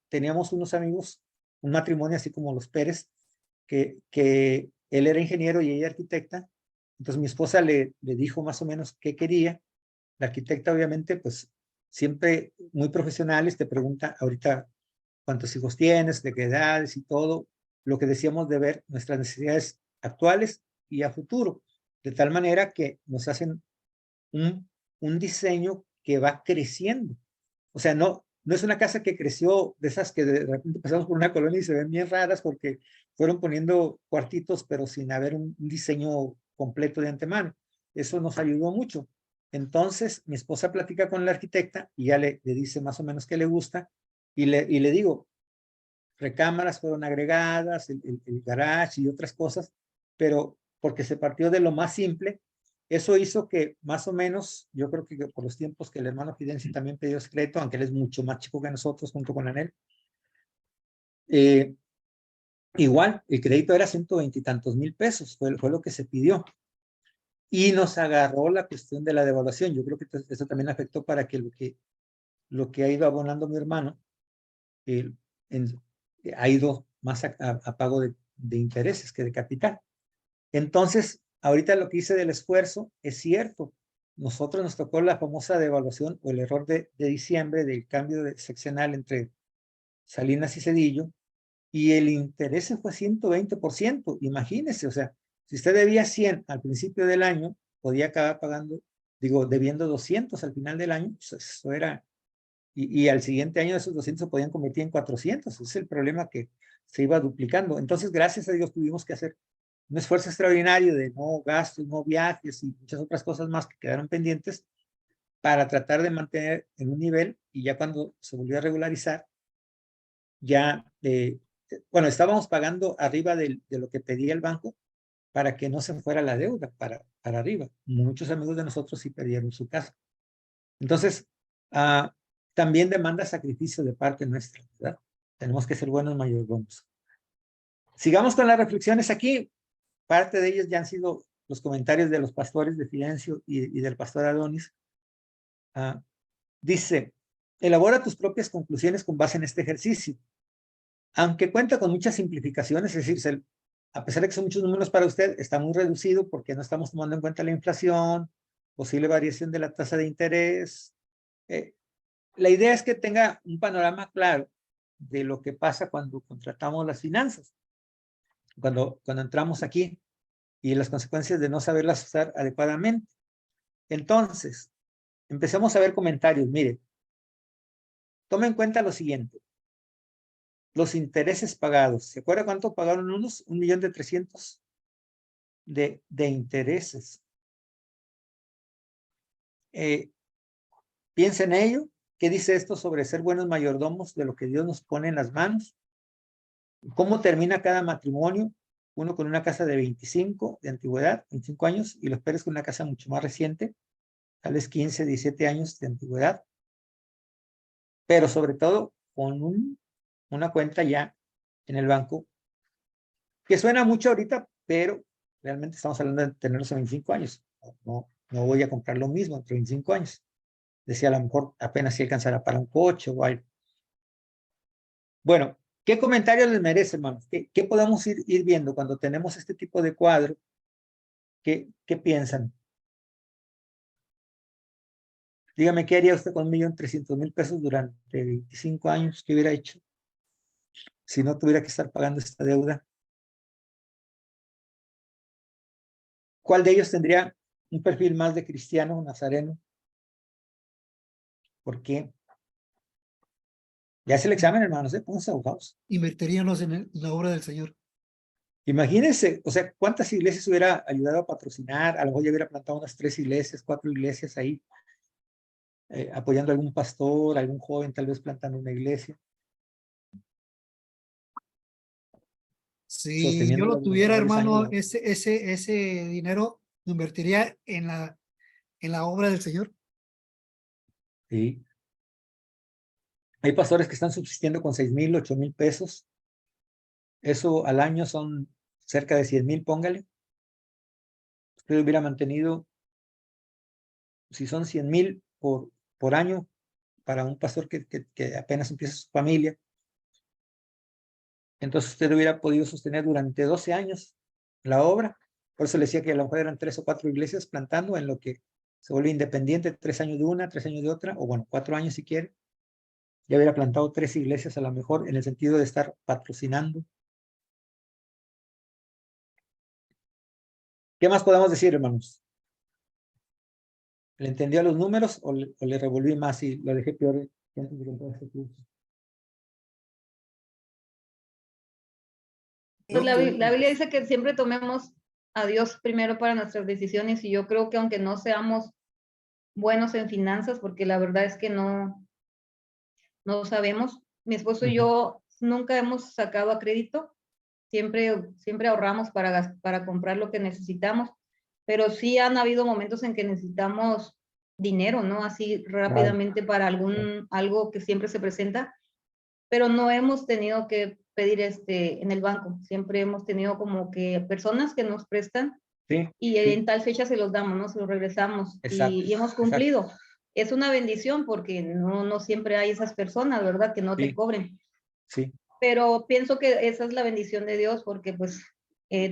teníamos unos amigos, un matrimonio así como los Pérez, que él era ingeniero y ella arquitecta. Entonces mi esposa le dijo más o menos qué quería. La arquitecta obviamente pues siempre muy profesionales, te pregunta ahorita cuántos hijos tienes, de qué edades y todo, lo que decíamos de ver nuestras necesidades actuales y a futuro, de tal manera que nos hacen un diseño que va creciendo. O sea, no es una casa que creció de esas que de repente pasamos por una colonia y se ven bien raras porque fueron poniendo cuartitos, pero sin haber un diseño completo de antemano. Eso nos ayudó mucho. Entonces, mi esposa platica con la arquitecta y ya le dice más o menos qué le gusta y le digo, recámaras fueron agregadas, el garage y otras cosas, pero porque se partió de lo más simple. Eso hizo que más o menos, yo creo que por los tiempos que el hermano Fidencio también pidió ese crédito, aunque él es mucho más chico que nosotros junto con Anel, igual el crédito era 120 y tantos mil pesos, fue lo que se pidió. Y nos agarró la cuestión de la devaluación. Yo creo que eso también afectó para que lo que ha ido abonando mi hermano ha ido más a pago de intereses que de capital. Entonces, ahorita lo que hice del esfuerzo es cierto. Nosotros nos tocó la famosa devaluación o el error de diciembre del cambio seccional entre Salinas y Zedillo, y el interés fue 120%. Imagínese, o sea, si usted debía 100 al principio del año, podía acabar pagando, debiendo 200 al final del año, pues eso era, y al siguiente año esos 200 se podían convertir en 400. Ese es el problema, que se iba duplicando. Entonces, gracias a Dios, tuvimos que hacer un esfuerzo extraordinario de no gastos, no viajes y muchas otras cosas más que quedaron pendientes para tratar de mantener en un nivel, y ya cuando se volvió a regularizar, ya, bueno, estábamos pagando arriba de lo que pedía el banco para que no se fuera la deuda para arriba. Muchos amigos de nosotros sí perdieron su casa. Entonces, también demanda sacrificio de parte nuestra, ¿verdad? Tenemos que ser buenos mayordomos. Sigamos con las reflexiones aquí. Parte de ellos ya han sido los comentarios de los pastores de Fidencio y del pastor Adonis. Dice, elabora tus propias conclusiones con base en este ejercicio. Aunque cuenta con muchas simplificaciones, es decir, a pesar de que son muchos números para usted, está muy reducido porque no estamos tomando en cuenta la inflación, posible variación de la tasa de interés. La idea es que tenga un panorama claro de lo que pasa cuando contratamos las finanzas, cuando entramos aquí, y las consecuencias de no saberlas usar adecuadamente. Entonces, empecemos a ver comentarios. Mire, tome en cuenta lo siguiente. Los intereses pagados. ¿Se acuerda cuánto pagaron unos? 1.300.000 de intereses. Piensa en ello. ¿Qué dice esto sobre ser buenos mayordomos de lo que Dios nos pone en las manos? ¿Cómo termina cada matrimonio? Uno con una casa de 25 de antigüedad, 25 años, y los Pérez con una casa mucho más reciente, tal vez 15, 17 años de antigüedad, pero sobre todo con una cuenta ya en el banco, que suena mucho ahorita, pero realmente estamos hablando de tenerlos en 25 años. No voy a comprar lo mismo entre 25 años. Decía, a lo mejor apenas si alcanzará para un coche o algo. Bueno, ¿qué comentarios les merece, hermanos? ¿Qué podemos ir viendo cuando tenemos este tipo de cuadro? ¿Qué piensan? Dígame, ¿qué haría usted con 1.300.000 pesos durante 25 años? ¿Qué hubiera hecho si no tuviera que estar pagando esta deuda? ¿Cuál de ellos tendría un perfil más de cristiano, nazareno? ¿Por qué? Ya es el examen, hermanos, pónganse abogados. Invertiríamos en la obra del Señor. Imagínense, o sea, cuántas iglesias hubiera ayudado a patrocinar. A lo mejor ya hubiera plantado unas 3 iglesias, 4 iglesias ahí, apoyando a algún pastor, algún joven, tal vez plantando una iglesia. Si yo lo tuviera, hermano, ese dinero lo invertiría en la obra del Señor. Sí. Hay pastores que están subsistiendo con 6,000, 8,000 pesos. Eso al año son cerca de 100,000, póngale. usted hubiera mantenido, si son 100,000 por año, para un pastor que apenas empieza su familia, entonces usted hubiera podido sostener durante 12 años la obra. Por eso le decía que a lo mejor eran 3 o 4 iglesias plantando, en lo que se vuelve independiente, 3 años de una, 3 años de otra, o bueno, 4 años si quiere. Ya hubiera plantado 3 iglesias a lo mejor, en el sentido de estar patrocinando. ¿Qué más podemos decir, hermanos? ¿Le entendió los números o le revolví más y lo dejé peor que antes de comprar este curso? Pues la Biblia dice que siempre tomemos a Dios primero para nuestras decisiones, y yo creo que aunque no seamos buenos en finanzas, porque la verdad es que no sabemos, mi esposo y yo nunca hemos sacado a crédito, siempre ahorramos para comprar lo que necesitamos, pero sí han habido momentos en que necesitamos dinero, ¿no? Así rápidamente para algo que siempre se presenta, pero no hemos tenido que pedir en el banco, siempre hemos tenido como que personas que nos prestan, Sí, y sí. en tal fecha se los damos, ¿no? Se los regresamos, Exacto, y hemos cumplido. Es una bendición porque no siempre hay esas personas, ¿verdad? Que no te cobren. Sí. Pero pienso que esa es la bendición de Dios, porque pues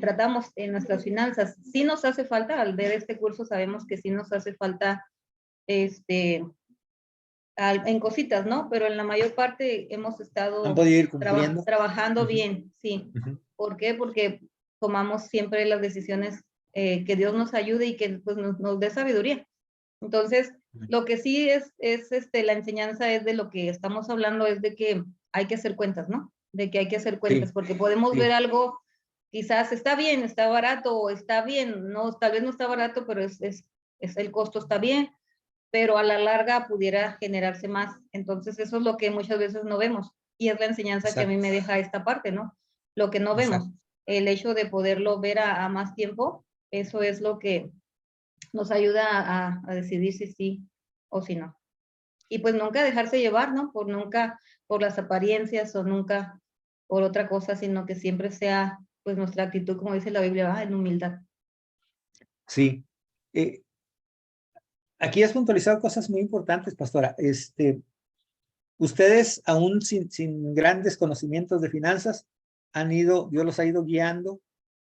tratamos en nuestras finanzas. Sí nos hace falta, al ver este curso sabemos que sí nos hace falta en cositas, ¿no? Pero en la mayor parte hemos estado Han podido ir cumpliendo. trabajando bien, sí. ¿Por qué? Porque tomamos siempre las decisiones, que Dios nos ayude y que pues, nos dé sabiduría. Entonces, lo que sí es la enseñanza es de lo que estamos hablando, es de que hay que hacer cuentas, ¿no? De que hay que hacer cuentas, porque podemos ver algo, quizás está bien, está barato, o está bien, no, tal vez no está barato, pero es el costo está bien, pero a la larga pudiera generarse más. Entonces, eso es lo que muchas veces no vemos, y es la enseñanza que a mí me deja esta parte, ¿no? Lo que no vemos, el hecho de poderlo ver a más tiempo, eso es lo que nos ayuda a decidir si sí o si no. Y pues nunca dejarse llevar, ¿no? Por las apariencias, o nunca por otra cosa, sino que siempre sea pues nuestra actitud, como dice la Biblia, en humildad. Sí. Aquí has puntualizado cosas muy importantes, pastora. Ustedes, aún sin grandes conocimientos de finanzas, Dios los ha ido guiando.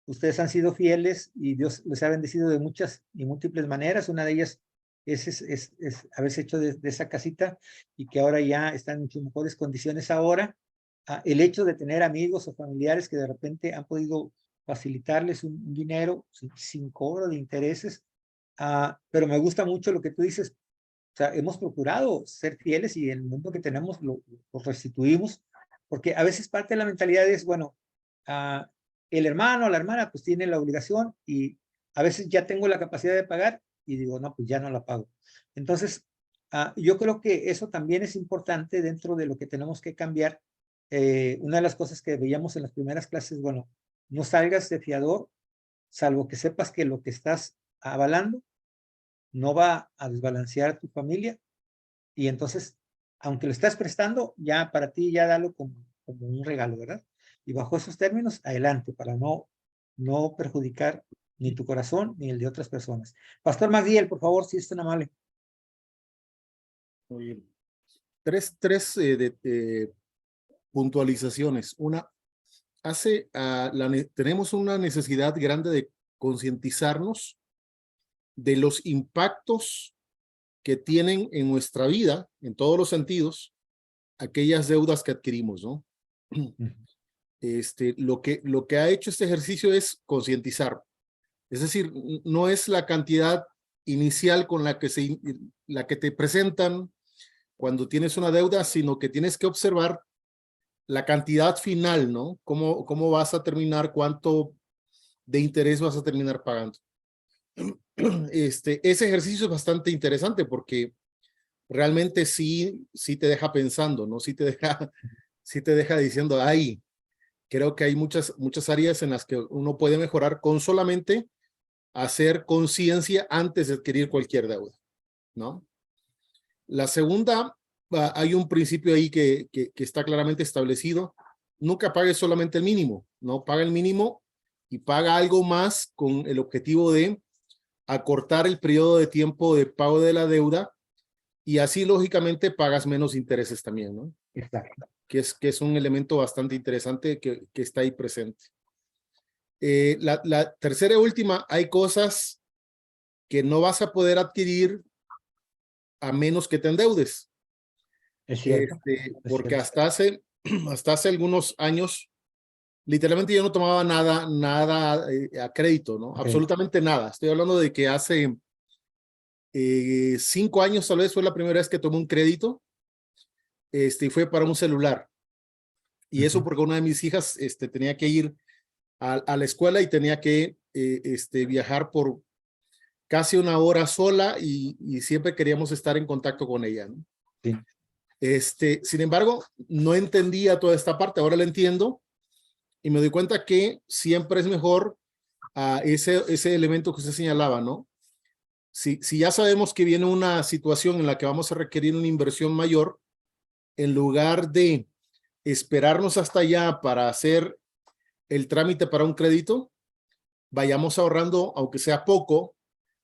Ustedes han sido fieles y Dios les ha bendecido de muchas y múltiples maneras. Una de ellas es haberse hecho de esa casita, y que ahora ya están en mucho mejores condiciones ahora. El hecho de tener amigos o familiares que de repente han podido facilitarles un dinero sin cobro de intereses. Pero me gusta mucho lo que tú dices. O sea, hemos procurado ser fieles, y en el mundo que tenemos lo restituimos, porque a veces parte de la mentalidad es, bueno, el hermano o la hermana pues tiene la obligación, y a veces ya tengo la capacidad de pagar y digo, no, pues ya no la pago. Entonces, yo creo que eso también es importante dentro de lo que tenemos que cambiar. Una de las cosas que veíamos en las primeras clases, bueno, no salgas de fiador, salvo que sepas que lo que estás avalando no va a desbalancear tu familia, y entonces, aunque lo estás prestando, ya para ti ya dalo como un regalo, ¿verdad? Y bajo esos términos, adelante, para no perjudicar ni tu corazón ni el de otras personas. Pastor Magdiel, por favor, si es tan amable. Muy bien. Tres puntualizaciones. Una, tenemos una necesidad grande de concientizarnos de los impactos que tienen en nuestra vida, en todos los sentidos, aquellas deudas que adquirimos, ¿no? Lo que ha hecho este ejercicio es concientizar. Es decir, no es la cantidad inicial con la que te presentan cuando tienes una deuda, sino que tienes que observar la cantidad final, ¿no? Cómo vas a terminar, cuánto de interés vas a terminar pagando. Ese ejercicio es bastante interesante porque realmente sí te deja pensando, ¿no? Sí te deja diciendo, ay, creo que hay muchas áreas en las que uno puede mejorar con solamente hacer conciencia antes de adquirir cualquier deuda, ¿no? La segunda, hay un principio ahí que está claramente establecido. Nunca pagues solamente el mínimo, ¿no? Paga el mínimo y paga algo más con el objetivo de acortar el periodo de tiempo de pago de la deuda y así lógicamente pagas menos intereses también, ¿no? Exacto. Que es un elemento bastante interesante que está ahí presente. La tercera y última, hay cosas que no vas a poder adquirir a menos que te endeudes. Es cierto. Porque cierto. hasta hace algunos años, literalmente yo no tomaba nada a crédito, ¿no? Ok. Absolutamente nada. Estoy hablando de que hace 5 años tal vez fue la primera vez que tomé un crédito. Y fue para un celular. Y eso porque una de mis hijas tenía que ir a la escuela y tenía que viajar por casi 1 hora sola y siempre queríamos estar en contacto con ella, ¿no? Sí. Sin embargo, no entendía toda esta parte, ahora la entiendo y me doy cuenta que siempre es mejor ese elemento que usted señalaba, ¿no? Si ya sabemos que viene una situación en la que vamos a requerir una inversión mayor, en lugar de esperarnos hasta allá para hacer el trámite para un crédito, vayamos ahorrando, aunque sea poco,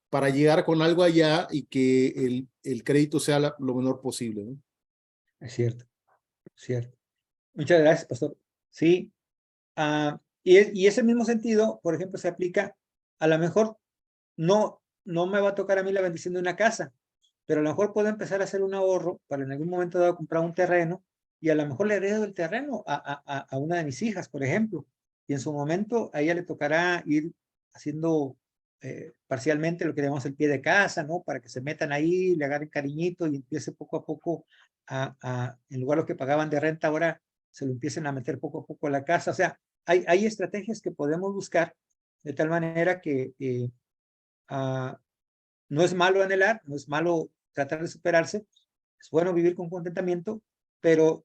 para llegar con algo allá y que el crédito sea lo menor posible, ¿no? Es cierto. Cierto. Muchas gracias, pastor. Sí. Y ese mismo sentido, por ejemplo, se aplica, a lo mejor no me va a tocar a mí la bendición de una casa, pero a lo mejor puedo empezar a hacer un ahorro para en algún momento dado comprar un terreno y a lo mejor le heredo el terreno a una de mis hijas, por ejemplo, y en su momento a ella le tocará ir haciendo parcialmente lo que llamamos el pie de casa, ¿no? Para que se metan ahí, le agarren cariñito y empiece poco a poco en lugar de lo que pagaban de renta, ahora se lo empiecen a meter poco a poco a la casa. O sea, hay estrategias que podemos buscar de tal manera que no es malo anhelar, no es malo tratar de superarse, es bueno vivir con contentamiento, pero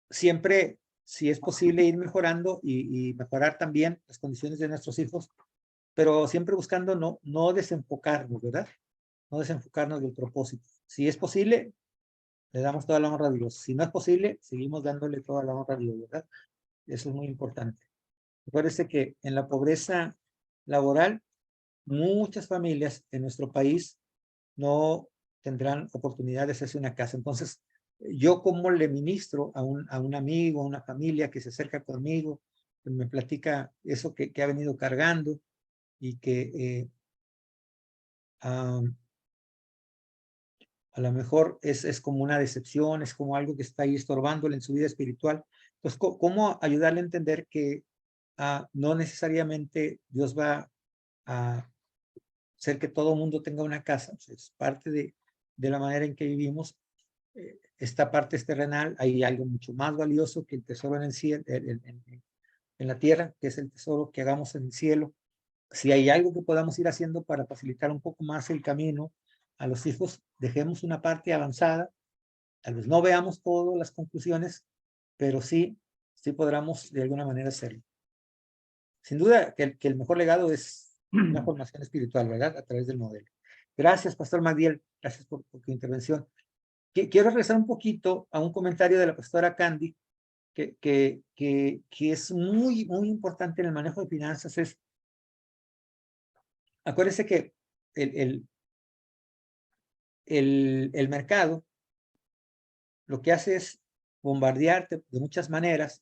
siempre, si es posible, ir mejorando y mejorar también las condiciones de nuestros hijos, pero siempre buscando no desenfocarnos, ¿verdad? No desenfocarnos del propósito. Si es posible, le damos toda la honra a Dios. Si no es posible, seguimos dándole toda la honra a Dios, ¿verdad? Eso es muy importante. Acuérdense que en la pobreza laboral, muchas familias en nuestro país no tendrán oportunidad de hacerse una casa. Entonces, yo como le ministro a un amigo, a una familia que se acerca conmigo, que me platica eso que ha venido cargando y que a lo mejor es como una decepción, es como algo que está ahí estorbándole en su vida espiritual. Entonces, ¿cómo ayudarle a entender que no necesariamente Dios va a hacer que todo mundo tenga una casa? O sea, es parte de la manera en que vivimos. Esta parte es terrenal, hay algo mucho más valioso que el tesoro en el cielo, en la tierra, que es el tesoro que hagamos en el cielo. Si hay algo que podamos ir haciendo para facilitar un poco más el camino a los hijos, dejemos una parte avanzada. Tal vez no veamos todas las conclusiones, pero sí podremos de alguna manera hacerlo. Sin duda que el mejor legado es una formación espiritual, ¿verdad? A través del modelo. Gracias, Pastor Magdiel. Gracias por tu intervención. Quiero regresar un poquito a un comentario de la pastora Candy, que es muy, muy importante en el manejo de finanzas. Acuérdense que el mercado lo que hace es bombardearte de muchas maneras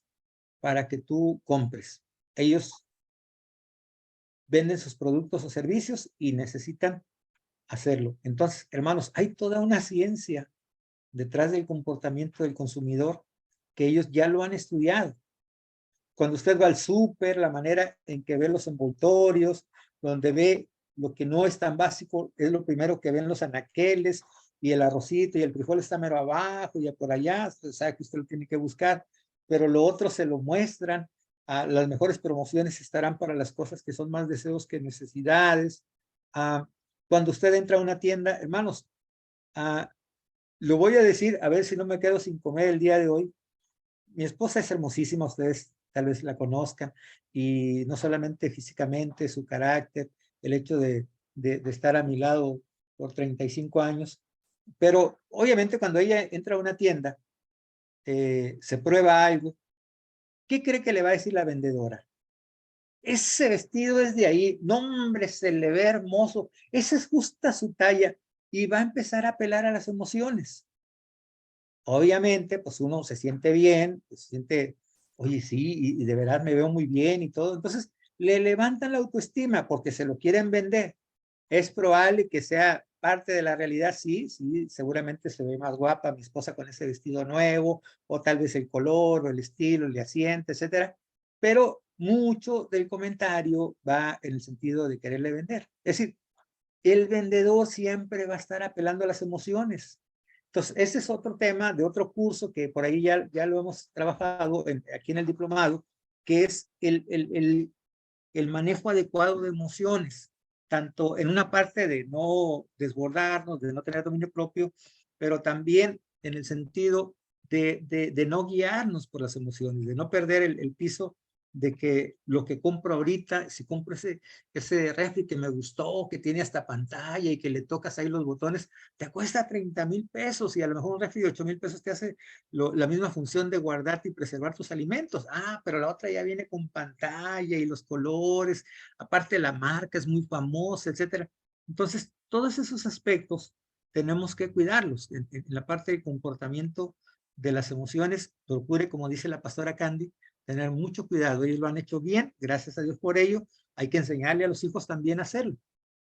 para que tú compres. Ellos venden sus productos o servicios y necesitan hacerlo. Entonces, hermanos, hay toda una ciencia detrás del comportamiento del consumidor que ellos ya lo han estudiado. Cuando usted va al súper, la manera en que ve los envoltorios, donde ve lo que no es tan básico, es lo primero que ven los anaqueles y el arrocito y el frijol está mero abajo y por allá, usted sabe que usted lo tiene que buscar, pero lo otro se lo muestran. Las mejores promociones estarán para las cosas que son más deseos que necesidades. Cuando usted entra a una tienda, hermanos, lo voy a decir, a ver si no me quedo sin comer el día de hoy. Mi esposa es hermosísima, ustedes tal vez la conozcan, y no solamente físicamente, su carácter, el hecho de estar a mi lado por 35 años, pero obviamente cuando ella entra a una tienda, se prueba algo, ¿qué cree que le va a decir la vendedora? ese vestido es de ahí, no hombre, se le ve hermoso, esa es justa su talla, y va a empezar a apelar a las emociones. Obviamente, pues uno se siente bien, pues se siente, oye, sí, y de verdad me veo muy bien y todo, entonces le levantan la autoestima porque se lo quieren vender. Es probable que sea parte de la realidad, sí, sí, seguramente se ve más guapa mi esposa con ese vestido nuevo, o tal vez el color, o el estilo, le asiente, etcétera, pero mucho del comentario va en el sentido de quererle vender. Es decir, el vendedor siempre va a estar apelando a las emociones. Entonces, ese es otro tema de otro curso que por ahí ya lo hemos trabajado aquí en el diplomado, que es el manejo adecuado de emociones, tanto en una parte de no desbordarnos, de no tener dominio propio, pero también en el sentido de no guiarnos por las emociones, de no perder el piso de que lo que compro ahorita, si compro ese refri que me gustó, que tiene hasta pantalla y que le tocas ahí los botones, te cuesta 30,000 pesos y a lo mejor un refri de 8,000 pesos te hace la misma función de guardarte y preservar tus alimentos. Ah, pero la otra ya viene con pantalla y los colores, aparte la marca es muy famosa, etcétera. Entonces, todos esos aspectos tenemos que cuidarlos. En la parte del comportamiento de las emociones, procure, como dice la pastora Candy, tener mucho cuidado. Ellos lo han hecho bien, gracias a Dios por ello. Hay que enseñarle a los hijos también a hacerlo.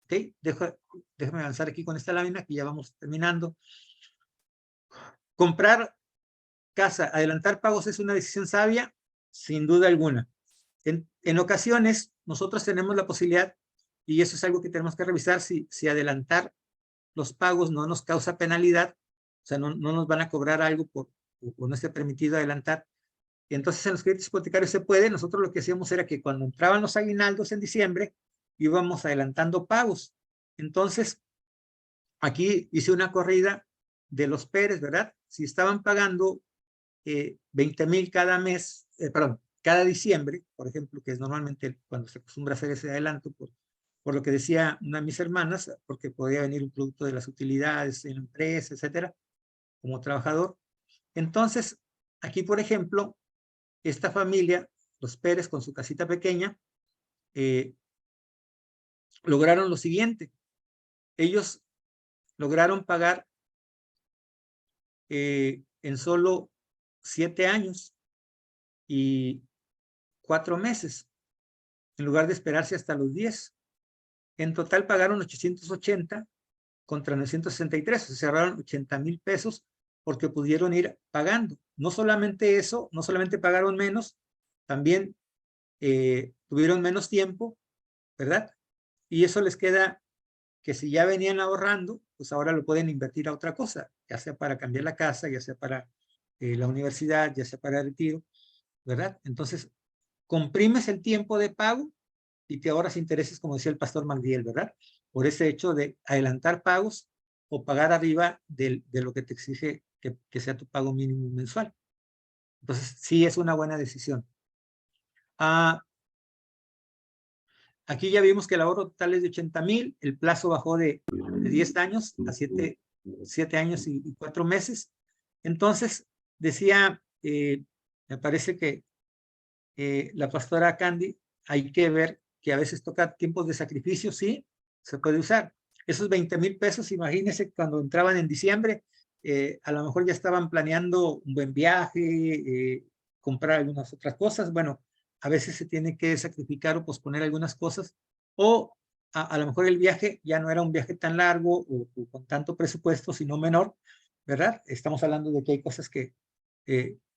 ¿Ok? Déjame avanzar aquí con esta lámina que ya vamos terminando. Comprar casa, adelantar pagos es una decisión sabia, sin duda alguna. En ocasiones, nosotros tenemos la posibilidad, y eso es algo que tenemos que revisar, si adelantar los pagos no nos causa penalidad, o sea, no nos van a cobrar algo por no esté permitido adelantar. Y entonces en los créditos hipotecarios se puede. Nosotros lo que hacíamos era que cuando entraban los aguinaldos en diciembre, íbamos adelantando pagos. Entonces, aquí hice una corrida de los Pérez, ¿verdad? Si estaban pagando 20,000 cada mes, perdón, cada diciembre, por ejemplo, que es normalmente cuando se acostumbra a hacer ese adelanto, por lo que decía una de mis hermanas, porque podía venir un producto de las utilidades en la empresa, etcétera, como trabajador. Entonces, aquí, por ejemplo, esta familia, los Pérez, con su casita pequeña, lograron lo siguiente. Ellos lograron pagar en solo 7 años y 4 meses, en lugar de esperarse hasta los 10. En total pagaron 880 contra 963, o sea, se ahorraron 80,000 pesos porque pudieron ir pagando. No solamente eso, no solamente pagaron menos, también tuvieron menos tiempo, ¿verdad? Y eso les queda que si ya venían ahorrando, pues ahora lo pueden invertir a otra cosa, ya sea para cambiar la casa, ya sea para la universidad, ya sea para el retiro, ¿verdad? Entonces, comprimes el tiempo de pago y te ahorras intereses, como decía el pastor Magdiel, ¿verdad? Por ese hecho de adelantar pagos o pagar arriba de lo que te exige que sea tu pago mínimo mensual. Entonces, sí es una buena decisión. Aquí ya vimos que el ahorro total es de 80,000, el plazo bajó de 10 años a 7 años y 4 meses. Entonces, decía, me parece que la pastora Candy, hay que ver que a veces toca tiempos de sacrificio, sí, se puede usar. Esos 20,000 pesos, imagínense cuando entraban en diciembre, a lo mejor ya estaban planeando un buen viaje, comprar algunas otras cosas. Bueno, a veces se tiene que sacrificar o posponer algunas cosas, o a lo mejor el viaje ya no era un viaje tan largo o con tanto presupuesto, sino menor, ¿verdad? Estamos hablando de que hay cosas que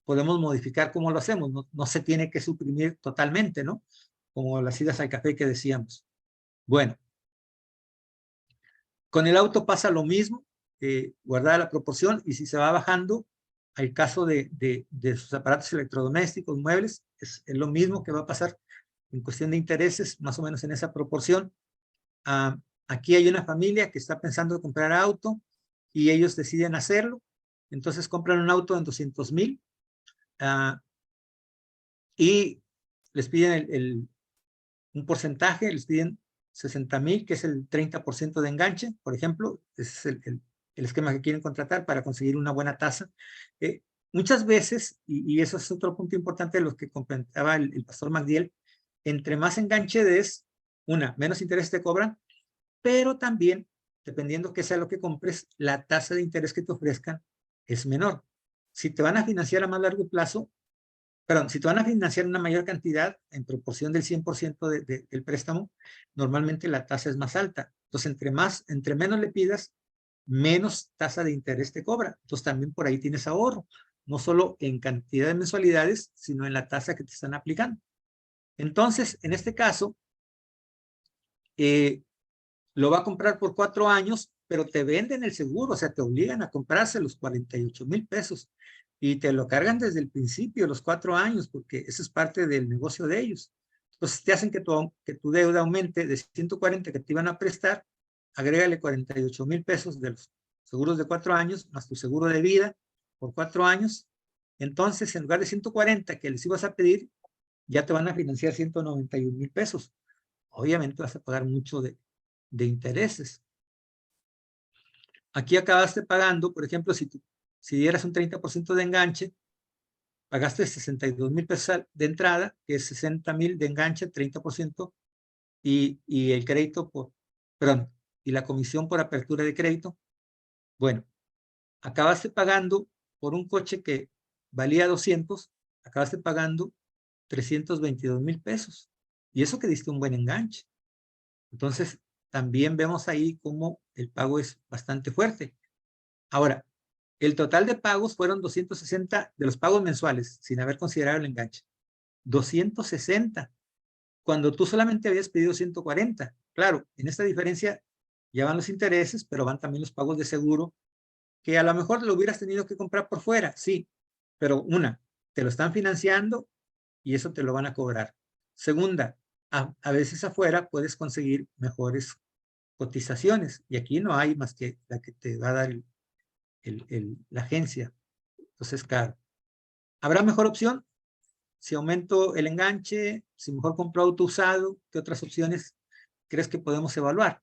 podemos modificar cómo lo hacemos, no se tiene que suprimir totalmente, ¿no? Como las idas al café que decíamos. Bueno, con el auto pasa lo mismo, guardada la proporción, y si se va bajando, al caso de sus aparatos electrodomésticos, muebles, es lo mismo que va a pasar en cuestión de intereses, más o menos en esa proporción. Aquí hay una familia que está pensando en comprar auto y ellos deciden hacerlo, entonces compran un auto en 200,000 y les piden un porcentaje, les piden 60,000, que es el 30% de enganche, por ejemplo. Ese es el esquema que quieren contratar para conseguir una buena tasa. Muchas veces, y eso es otro punto importante de lo que comentaba el pastor Magdiel, entre más enganche des, menos interés te cobran, pero también, dependiendo que sea lo que compres, la tasa de interés que te ofrezcan es menor. Si te van a financiar a más largo plazo, perdón, si te van a financiar una mayor cantidad en proporción del 100% del préstamo, normalmente la tasa es más alta. Entonces, entre menos le pidas, menos tasa de interés te cobra. Entonces, también por ahí tienes ahorro, no solo en cantidad de mensualidades, sino en la tasa que te están aplicando. Entonces, en este caso, lo va a comprar por 4 años, pero te venden el seguro, o sea, te obligan a comprarse los 48,000 pesos y te lo cargan desde el principio, los 4 años, porque eso es parte del negocio de ellos. Entonces te hacen que tu deuda aumente de 140 que te iban a prestar, agrégale 48,000 pesos de los seguros de 4 años, más tu seguro de vida por 4 años. Entonces, en lugar de 140 que les ibas a pedir, ya te van a financiar 191,000 pesos. Obviamente vas a pagar mucho de intereses. Aquí acabaste pagando, por ejemplo, si dieras un 30% de enganche, pagaste 62,000 pesos de entrada, que es 60,000 de enganche, 30%, y el crédito y la comisión por apertura de crédito. Bueno, acabaste pagando por un coche que valía 200, acabaste pagando 322,000 pesos. Y eso que diste un buen enganche. Entonces, también vemos ahí cómo el pago es bastante fuerte. Ahora, el total de pagos fueron 260 de los pagos mensuales, sin haber considerado el enganche. 260, cuando tú solamente habías pedido 140. Claro, en esta diferencia ya van los intereses, pero van también los pagos de seguro, que a lo mejor lo hubieras tenido que comprar por fuera, sí, pero te lo están financiando y eso te lo van a cobrar. Segunda, a veces afuera puedes conseguir mejores cotizaciones y aquí no hay más que la que te va a dar la agencia. Entonces, claro, ¿habrá mejor opción? Si aumento el enganche, si mejor compro auto usado, ¿qué otras opciones crees que podemos evaluar?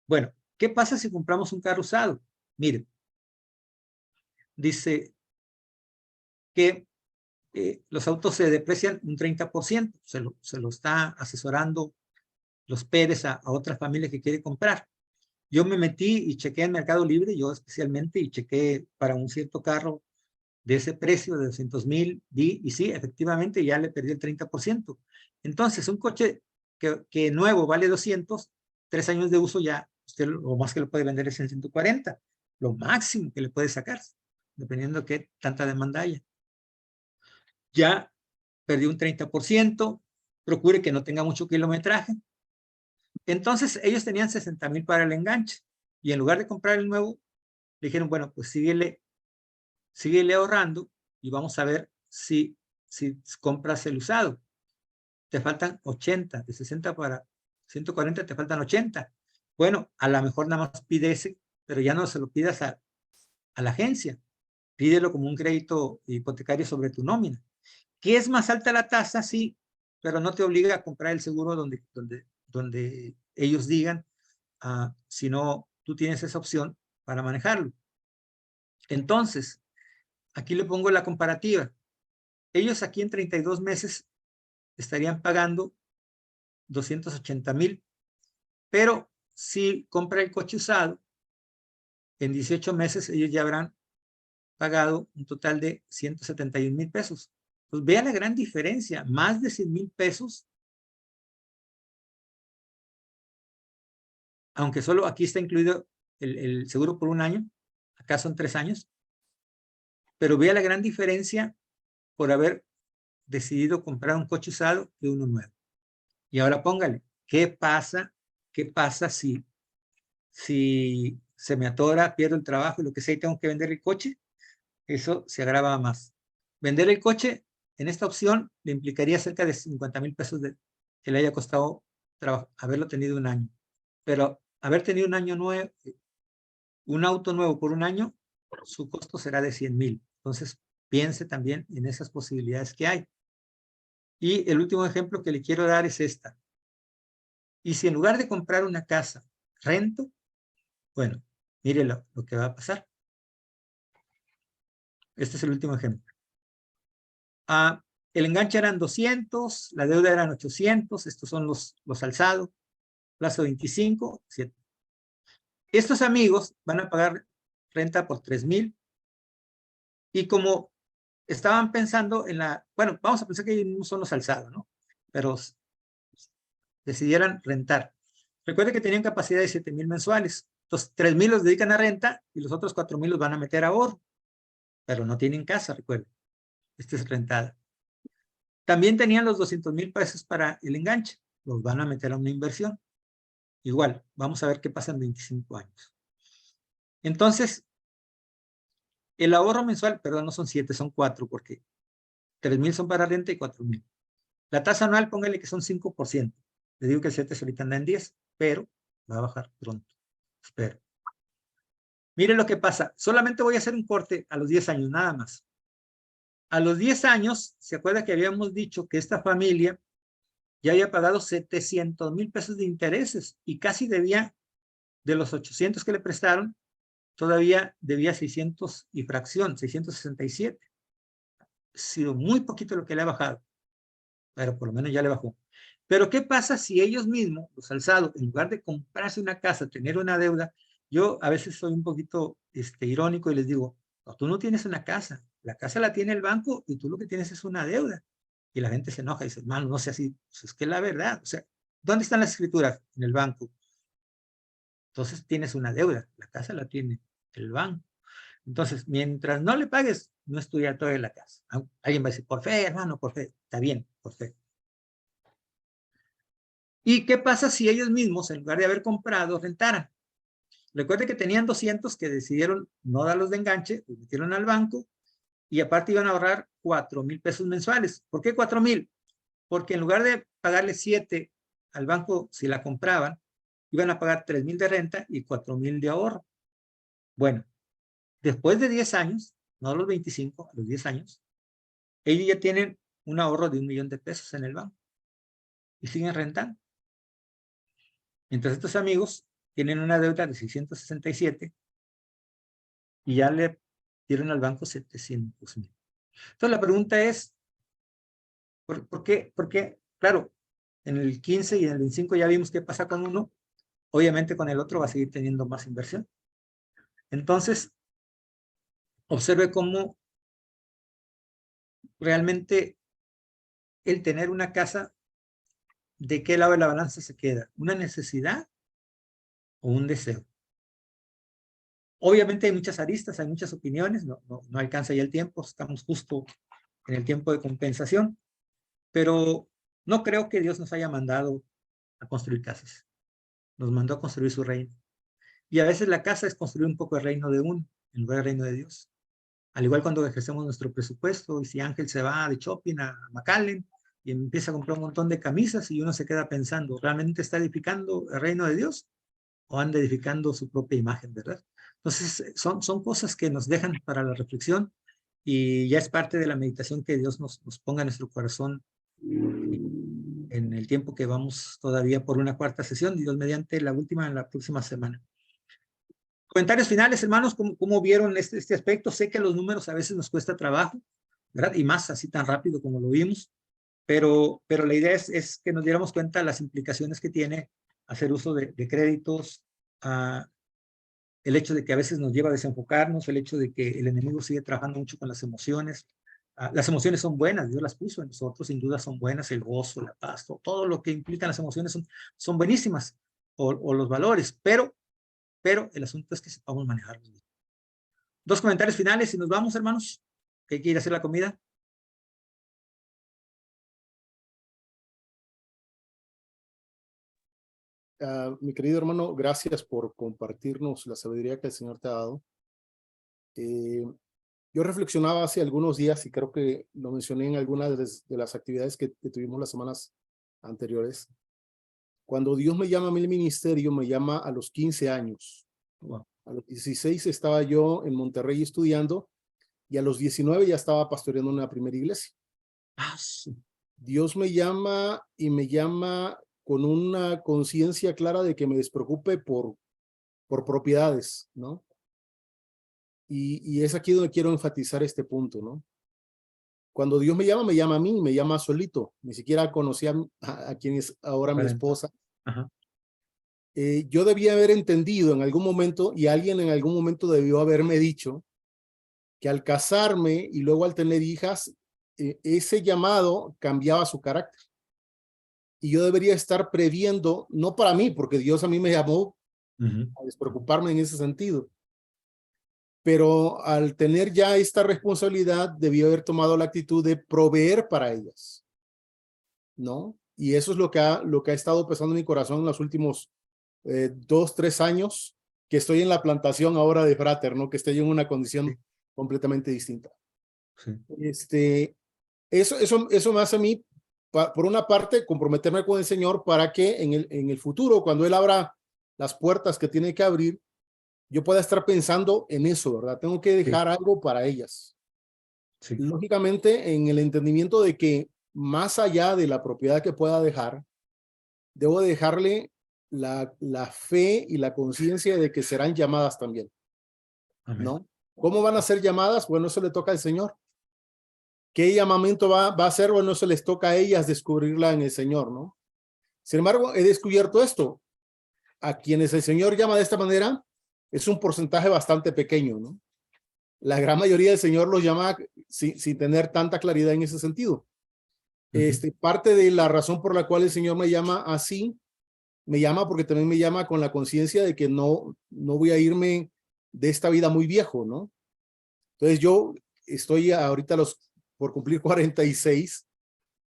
Bueno, ¿qué pasa si compramos un carro usado? Miren, dice que los autos se deprecian un 30%, se lo está asesorando los Pérez a otra familia que quiere comprar. Yo me metí y chequé en Mercado Libre, yo especialmente, y chequé para un cierto carro de ese precio de 200,000, y sí, efectivamente ya le perdí el 30%. Entonces, un coche que nuevo vale 200, 3 años de uso ya, usted lo más que lo puede vender es en 140, lo máximo que le puede sacar, dependiendo de qué tanta demanda haya. Ya perdió un 30%, procure que no tenga mucho kilometraje. Entonces, ellos tenían 60,000 para el enganche, y en lugar de comprar el nuevo, le dijeron, bueno, pues síguele ahorrando y vamos a ver si compras el usado. Te faltan 80, de 60 para 140 te faltan 80. Bueno, a lo mejor nada más pide ese, pero ya no se lo pidas a la agencia. Pídelo como un crédito hipotecario sobre tu nómina. ¿Que es más alta la tasa? Sí, pero no te obliga a comprar el seguro donde ellos digan, si no, tú tienes esa opción para manejarlo. Entonces, aquí le pongo la comparativa. Ellos aquí en 32 meses estarían pagando 280,000, pero si compra el coche usado, en 18 meses ellos ya habrán pagado un total de 171,000 pesos. Pues vean la gran diferencia, más de 100,000 pesos, aunque solo aquí está incluido el seguro por un año, acá son 3 años, pero vea la gran diferencia por haber decidido comprar un coche usado que uno nuevo. Y ahora póngale, ¿qué pasa si se me atora, pierdo el trabajo y lo que sea y tengo que vender el coche? Eso se agrava más. Vender el coche en esta opción le implicaría cerca de 50,000 pesos que le haya costado haberlo tenido un año. Pero haber tenido un auto nuevo por un año, su costo será de 100,000. Entonces, piense también en esas posibilidades que hay. Y el último ejemplo que le quiero dar es esta. Y si en lugar de comprar una casa, rento, bueno, mire lo que va a pasar. Este es el último ejemplo. el enganche eran 200, la deuda eran 800, estos son los alzados, plazo 25, 7. Estos amigos van a pagar renta por 3,000 y como estaban pensando en la, bueno, vamos a pensar que no son los alzados, ¿no? Pero decidieran rentar. Recuerde que tenían capacidad de 7,000 mensuales. Entonces, 3,000 los dedican a renta y los otros 4,000 los van a meter a ahorro. Pero no tienen casa, recuerden. Esta es rentada. También tenían los 200,000 pesos para el enganche. Los van a meter a una inversión. Igual, vamos a ver qué pasa en 25 años. Entonces, el ahorro mensual, perdón, no son 7, son 4, porque 3,000 son para renta y 4,000. La tasa anual, póngale que son 5%. Le digo que el 7 ahorita anda en 10, pero va a bajar pronto. Espero. Miren lo que pasa. Solamente voy a hacer un corte a los 10 años, nada más. A los 10 años, ¿se acuerda que habíamos dicho que esta familia ya había pagado 700,000 pesos de intereses y casi debía, de los 800 que le prestaron, todavía debía 600 y fracción, 667. Ha sido muy poquito lo que le ha bajado, pero por lo menos ya le bajó. Pero ¿qué pasa si ellos mismos, los alzados, en lugar de comprarse una casa, tener una deuda? Yo a veces soy un poquito irónico y les digo, no, tú no tienes una casa, la casa la tiene el banco y tú lo que tienes es una deuda. Y la gente se enoja y dice, hermano, no sea así. Pues es que es la verdad. O sea, ¿dónde están las escrituras? En el banco. Entonces tienes una deuda, la casa la tiene el banco. Entonces, mientras no le pagues, no es tuya toda la casa. Alguien va a decir, por fe, hermano, por fe. Está bien, por fe. ¿Y qué pasa si ellos mismos, en lugar de haber comprado, rentaran? Recuerde que tenían 200 que decidieron no darlos de enganche, los metieron al banco y aparte iban a ahorrar 4,000 pesos mensuales. ¿Por qué 4,000? Porque en lugar de pagarle 7 al banco si la compraban, iban a pagar 3,000 de renta y 4,000 de ahorro. Bueno, después de 10 años, no a los 25, a los 10 años, ellos ya tienen un ahorro de 1,000,000 de pesos en el banco y siguen rentando. Mientras estos amigos tienen una deuda de 667 y ya le dieron al banco 700,000. Entonces la pregunta es, ¿por qué? Porque, claro, en el 15 y en el 25 ya vimos qué pasa con uno, obviamente con el otro va a seguir teniendo más inversión. Entonces, observe cómo realmente el tener una casa, ¿de qué lado de la balanza se queda? ¿Una necesidad o un deseo? Obviamente hay muchas aristas, hay muchas opiniones, no alcanza ya el tiempo, estamos justo en el tiempo de compensación, pero no creo que Dios nos haya mandado a construir casas. Nos mandó a construir su reino. Y a veces la casa es construir un poco el reino de uno, en lugar del reino de Dios. Al igual cuando ejercemos nuestro presupuesto, y si Ángel se va de shopping a McAllen y empieza a comprar un montón de camisas y uno se queda pensando, ¿realmente está edificando el reino de Dios? ¿O anda edificando su propia imagen, verdad? Entonces, son cosas que nos dejan para la reflexión y ya es parte de la meditación que Dios nos ponga en nuestro corazón en el tiempo que vamos todavía por una cuarta sesión, Dios mediante la última en la próxima semana. Comentarios finales, hermanos, ¿cómo vieron este aspecto? Sé que los números a veces nos cuesta trabajo, ¿verdad? Y más así tan rápido como lo vimos, pero la idea es que nos diéramos cuenta de las implicaciones que tiene hacer uso de créditos, el hecho de que a veces nos lleva a desenfocarnos, el hecho de que el enemigo sigue trabajando mucho con las emociones. Las emociones son buenas, Dios las puso en nosotros, sin duda son buenas, el gozo, la paz, todo lo que implican las emociones son buenísimas, o los valores, pero el asunto es que sepamos manejarlos. 2 comentarios finales y nos vamos, hermanos, que hay que ir a hacer la comida. Mi querido hermano, gracias por compartirnos la sabiduría que el Señor te ha dado. Yo reflexionaba hace algunos días y creo que lo mencioné en algunas de las actividades que tuvimos las semanas anteriores. Cuando Dios me llama a mi ministerio, me llama a los 15 años. Wow. A los 16 estaba yo en Monterrey estudiando y a los 19 ya estaba pastoreando una primera iglesia. Sí. Dios me llama y me llama con una conciencia clara de que me despreocupe por propiedades, ¿no? Y es aquí donde quiero enfatizar este punto, ¿no? Cuando Dios me llama a mí, me llama solito. Ni siquiera conocía a quien es ahora mi Para- esposa. Ajá. Yo debía haber entendido en algún momento, y alguien en algún momento debió haberme dicho, que al casarme y luego al tener hijas, ese llamado cambiaba su carácter. Y yo debería estar previendo, no para mí, porque Dios a mí me llamó Ujú. a despreocuparme en ese sentido. Pero al tener ya esta responsabilidad, debió haber tomado la actitud de proveer para ellas, ¿no? Y eso es lo que ha estado pesando en mi corazón en los últimos 2, 3 años que estoy en la plantación ahora de Frater, ¿no? Que estoy en una condición Sí. completamente distinta. Sí. Eso me hace a mí, por una parte, comprometerme con el Señor para que en el futuro, cuando Él abra las puertas que tiene que abrir, yo pueda estar pensando en eso, ¿verdad? Tengo que dejar algo para ellas. Sí. Lógicamente, en el entendimiento de que más allá de la propiedad que pueda dejar, debo dejarle la fe y la conciencia de que serán llamadas también, Amén. ¿no? ¿Cómo van a ser llamadas? Bueno, eso le toca al Señor. ¿Qué llamamiento va a hacer? Bueno, eso les toca a ellas descubrirla en el Señor, ¿no? Sin embargo, he descubierto esto. A quienes el Señor llama de esta manera, es un porcentaje bastante pequeño, ¿no? La gran mayoría del Señor los llama sin tener tanta claridad en ese sentido. Parte de la razón por la cual el Señor me llama así, me llama porque también me llama con la conciencia de que no voy a irme de esta vida muy viejo, ¿no? Entonces yo estoy ahorita por cumplir 46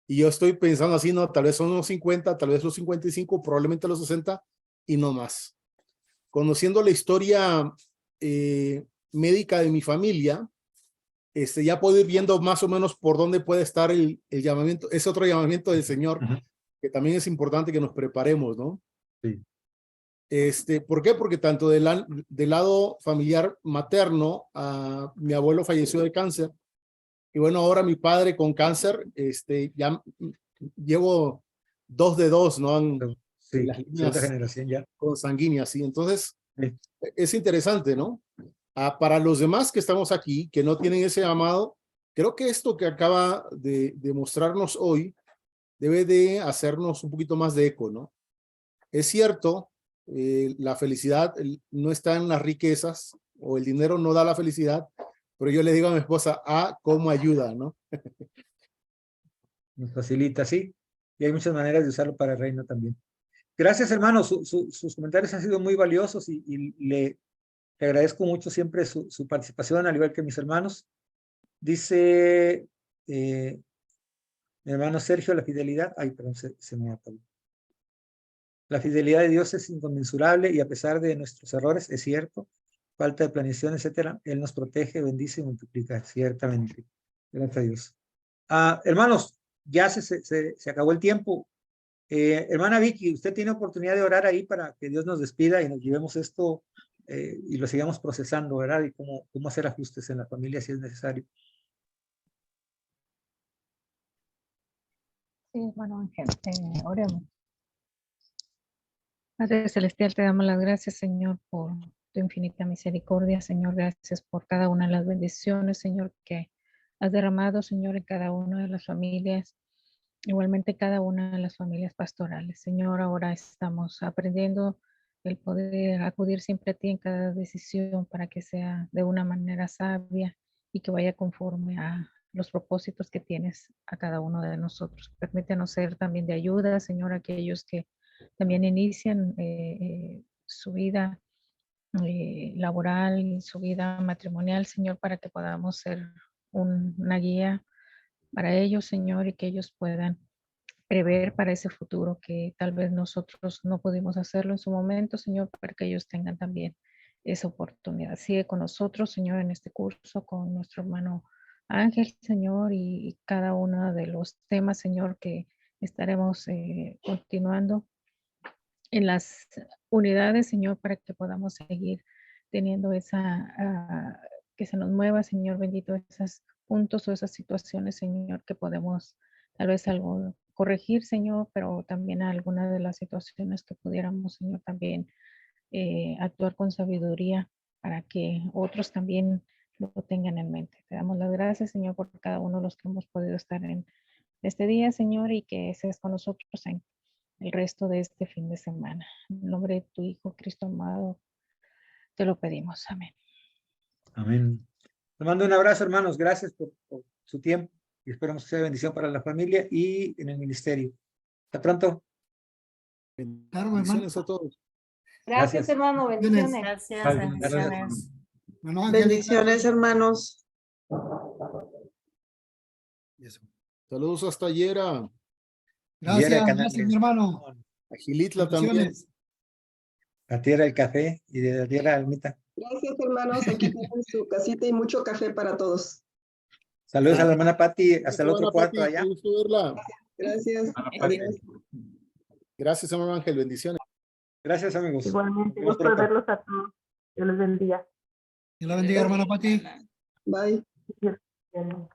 y yo estoy pensando así, no, tal vez son los 50, tal vez los 55, probablemente los 60 y no más. Conociendo la historia médica de mi familia, ya puedo ir viendo más o menos por dónde puede estar el llamamiento, ese otro llamamiento del Señor, que también es importante que nos preparemos, ¿no? Sí. ¿Por qué? Porque tanto del lado familiar materno, mi abuelo falleció de cáncer, y bueno, ahora mi padre con cáncer, ya llevo 2 de 2, ¿no? Sí. Las Segunda líneas generación ya. consanguíneas, ¿sí? Entonces, Sí. es interesante, ¿no? Para los demás que estamos aquí, que no tienen ese llamado, creo que esto que acaba de mostrarnos hoy debe de hacernos un poquito más de eco, ¿no? Es cierto, la felicidad no está en las riquezas o el dinero no da la felicidad, pero yo le digo a mi esposa, cómo ayuda, ¿no? Nos facilita, sí. Y hay muchas maneras de usarlo para el reino también. Gracias, hermanos. Sus comentarios han sido muy valiosos y le agradezco mucho siempre su participación, al igual que mis hermanos. Dice mi hermano Sergio, la fidelidad. Ay, perdón, se me apagó. La fidelidad de Dios es inconmensurable y a pesar de nuestros errores, es cierto, falta de planeación, etcétera, Él nos protege, bendice y multiplica, ciertamente. Gracias a Dios. Hermanos, ya se acabó el tiempo. Hermana Vicky, usted tiene oportunidad de orar ahí para que Dios nos despida y nos llevemos esto y lo sigamos procesando, ¿verdad? Y cómo hacer ajustes en la familia si es necesario. Sí, hermano Ángel, oremos. Padre Celestial, te damos las gracias, Señor, por tu infinita misericordia, Señor. Gracias por cada una de las bendiciones, Señor, que has derramado, Señor, en cada una de las familias, igualmente cada una de las familias pastorales. Señor, ahora estamos aprendiendo el poder acudir siempre a ti en cada decisión para que sea de una manera sabia y que vaya conforme a los propósitos que tienes a cada uno de nosotros. Permítenos ser también de ayuda, Señor, a aquellos que también inician su vida laboral y su vida matrimonial, Señor, para que podamos ser una guía para ellos, Señor, y que ellos puedan prever para ese futuro que tal vez nosotros no pudimos hacerlo en su momento, Señor, para que ellos tengan también esa oportunidad. Sigue con nosotros, Señor, en este curso, con nuestro hermano Ángel, Señor, y cada uno de los temas, Señor, que estaremos continuando en las unidades, Señor, para que podamos seguir teniendo que se nos mueva, Señor bendito, esos puntos o esas situaciones, Señor, que podemos tal vez algo corregir, Señor, pero también algunas de las situaciones que pudiéramos, Señor, también actuar con sabiduría para que otros también lo tengan en mente. Te damos las gracias, Señor, por cada uno de los que hemos podido estar en este día, Señor, y que seas con nosotros en el resto de este fin de semana. En el nombre de tu Hijo, Cristo amado, te lo pedimos. Amén. Amén. Les mando un abrazo, hermanos. Gracias por su tiempo y esperamos que sea de bendición para la familia y en el ministerio. Hasta pronto. Claro, Bendiciones a todos. Gracias, Gracias. hermano. Bendiciones. Gracias, Vale, bendiciones. Bueno, Ángel, Bendiciones, hermanos. eso. Saludos hasta Yera. Gracias, Yera gracias, Canales. mi hermano. A Gilitla también. Bendiciones. La tierra del café y de la tierra almita. Gracias, hermanos. Aquí tienen su casita y mucho café para todos. Saludos a la hermana Patti hasta el otro Hermana cuarto Pati, allá. qué gusto verla. Gracias. Adiós. Gracias, hermano Ángel. Bendiciones. Gracias, amigos. Igualmente, Nos vemos gusto de pronto. verlos a todos. Dios les bendiga. Dios la bendiga, hermana Pati. Bye. Dios bendiga.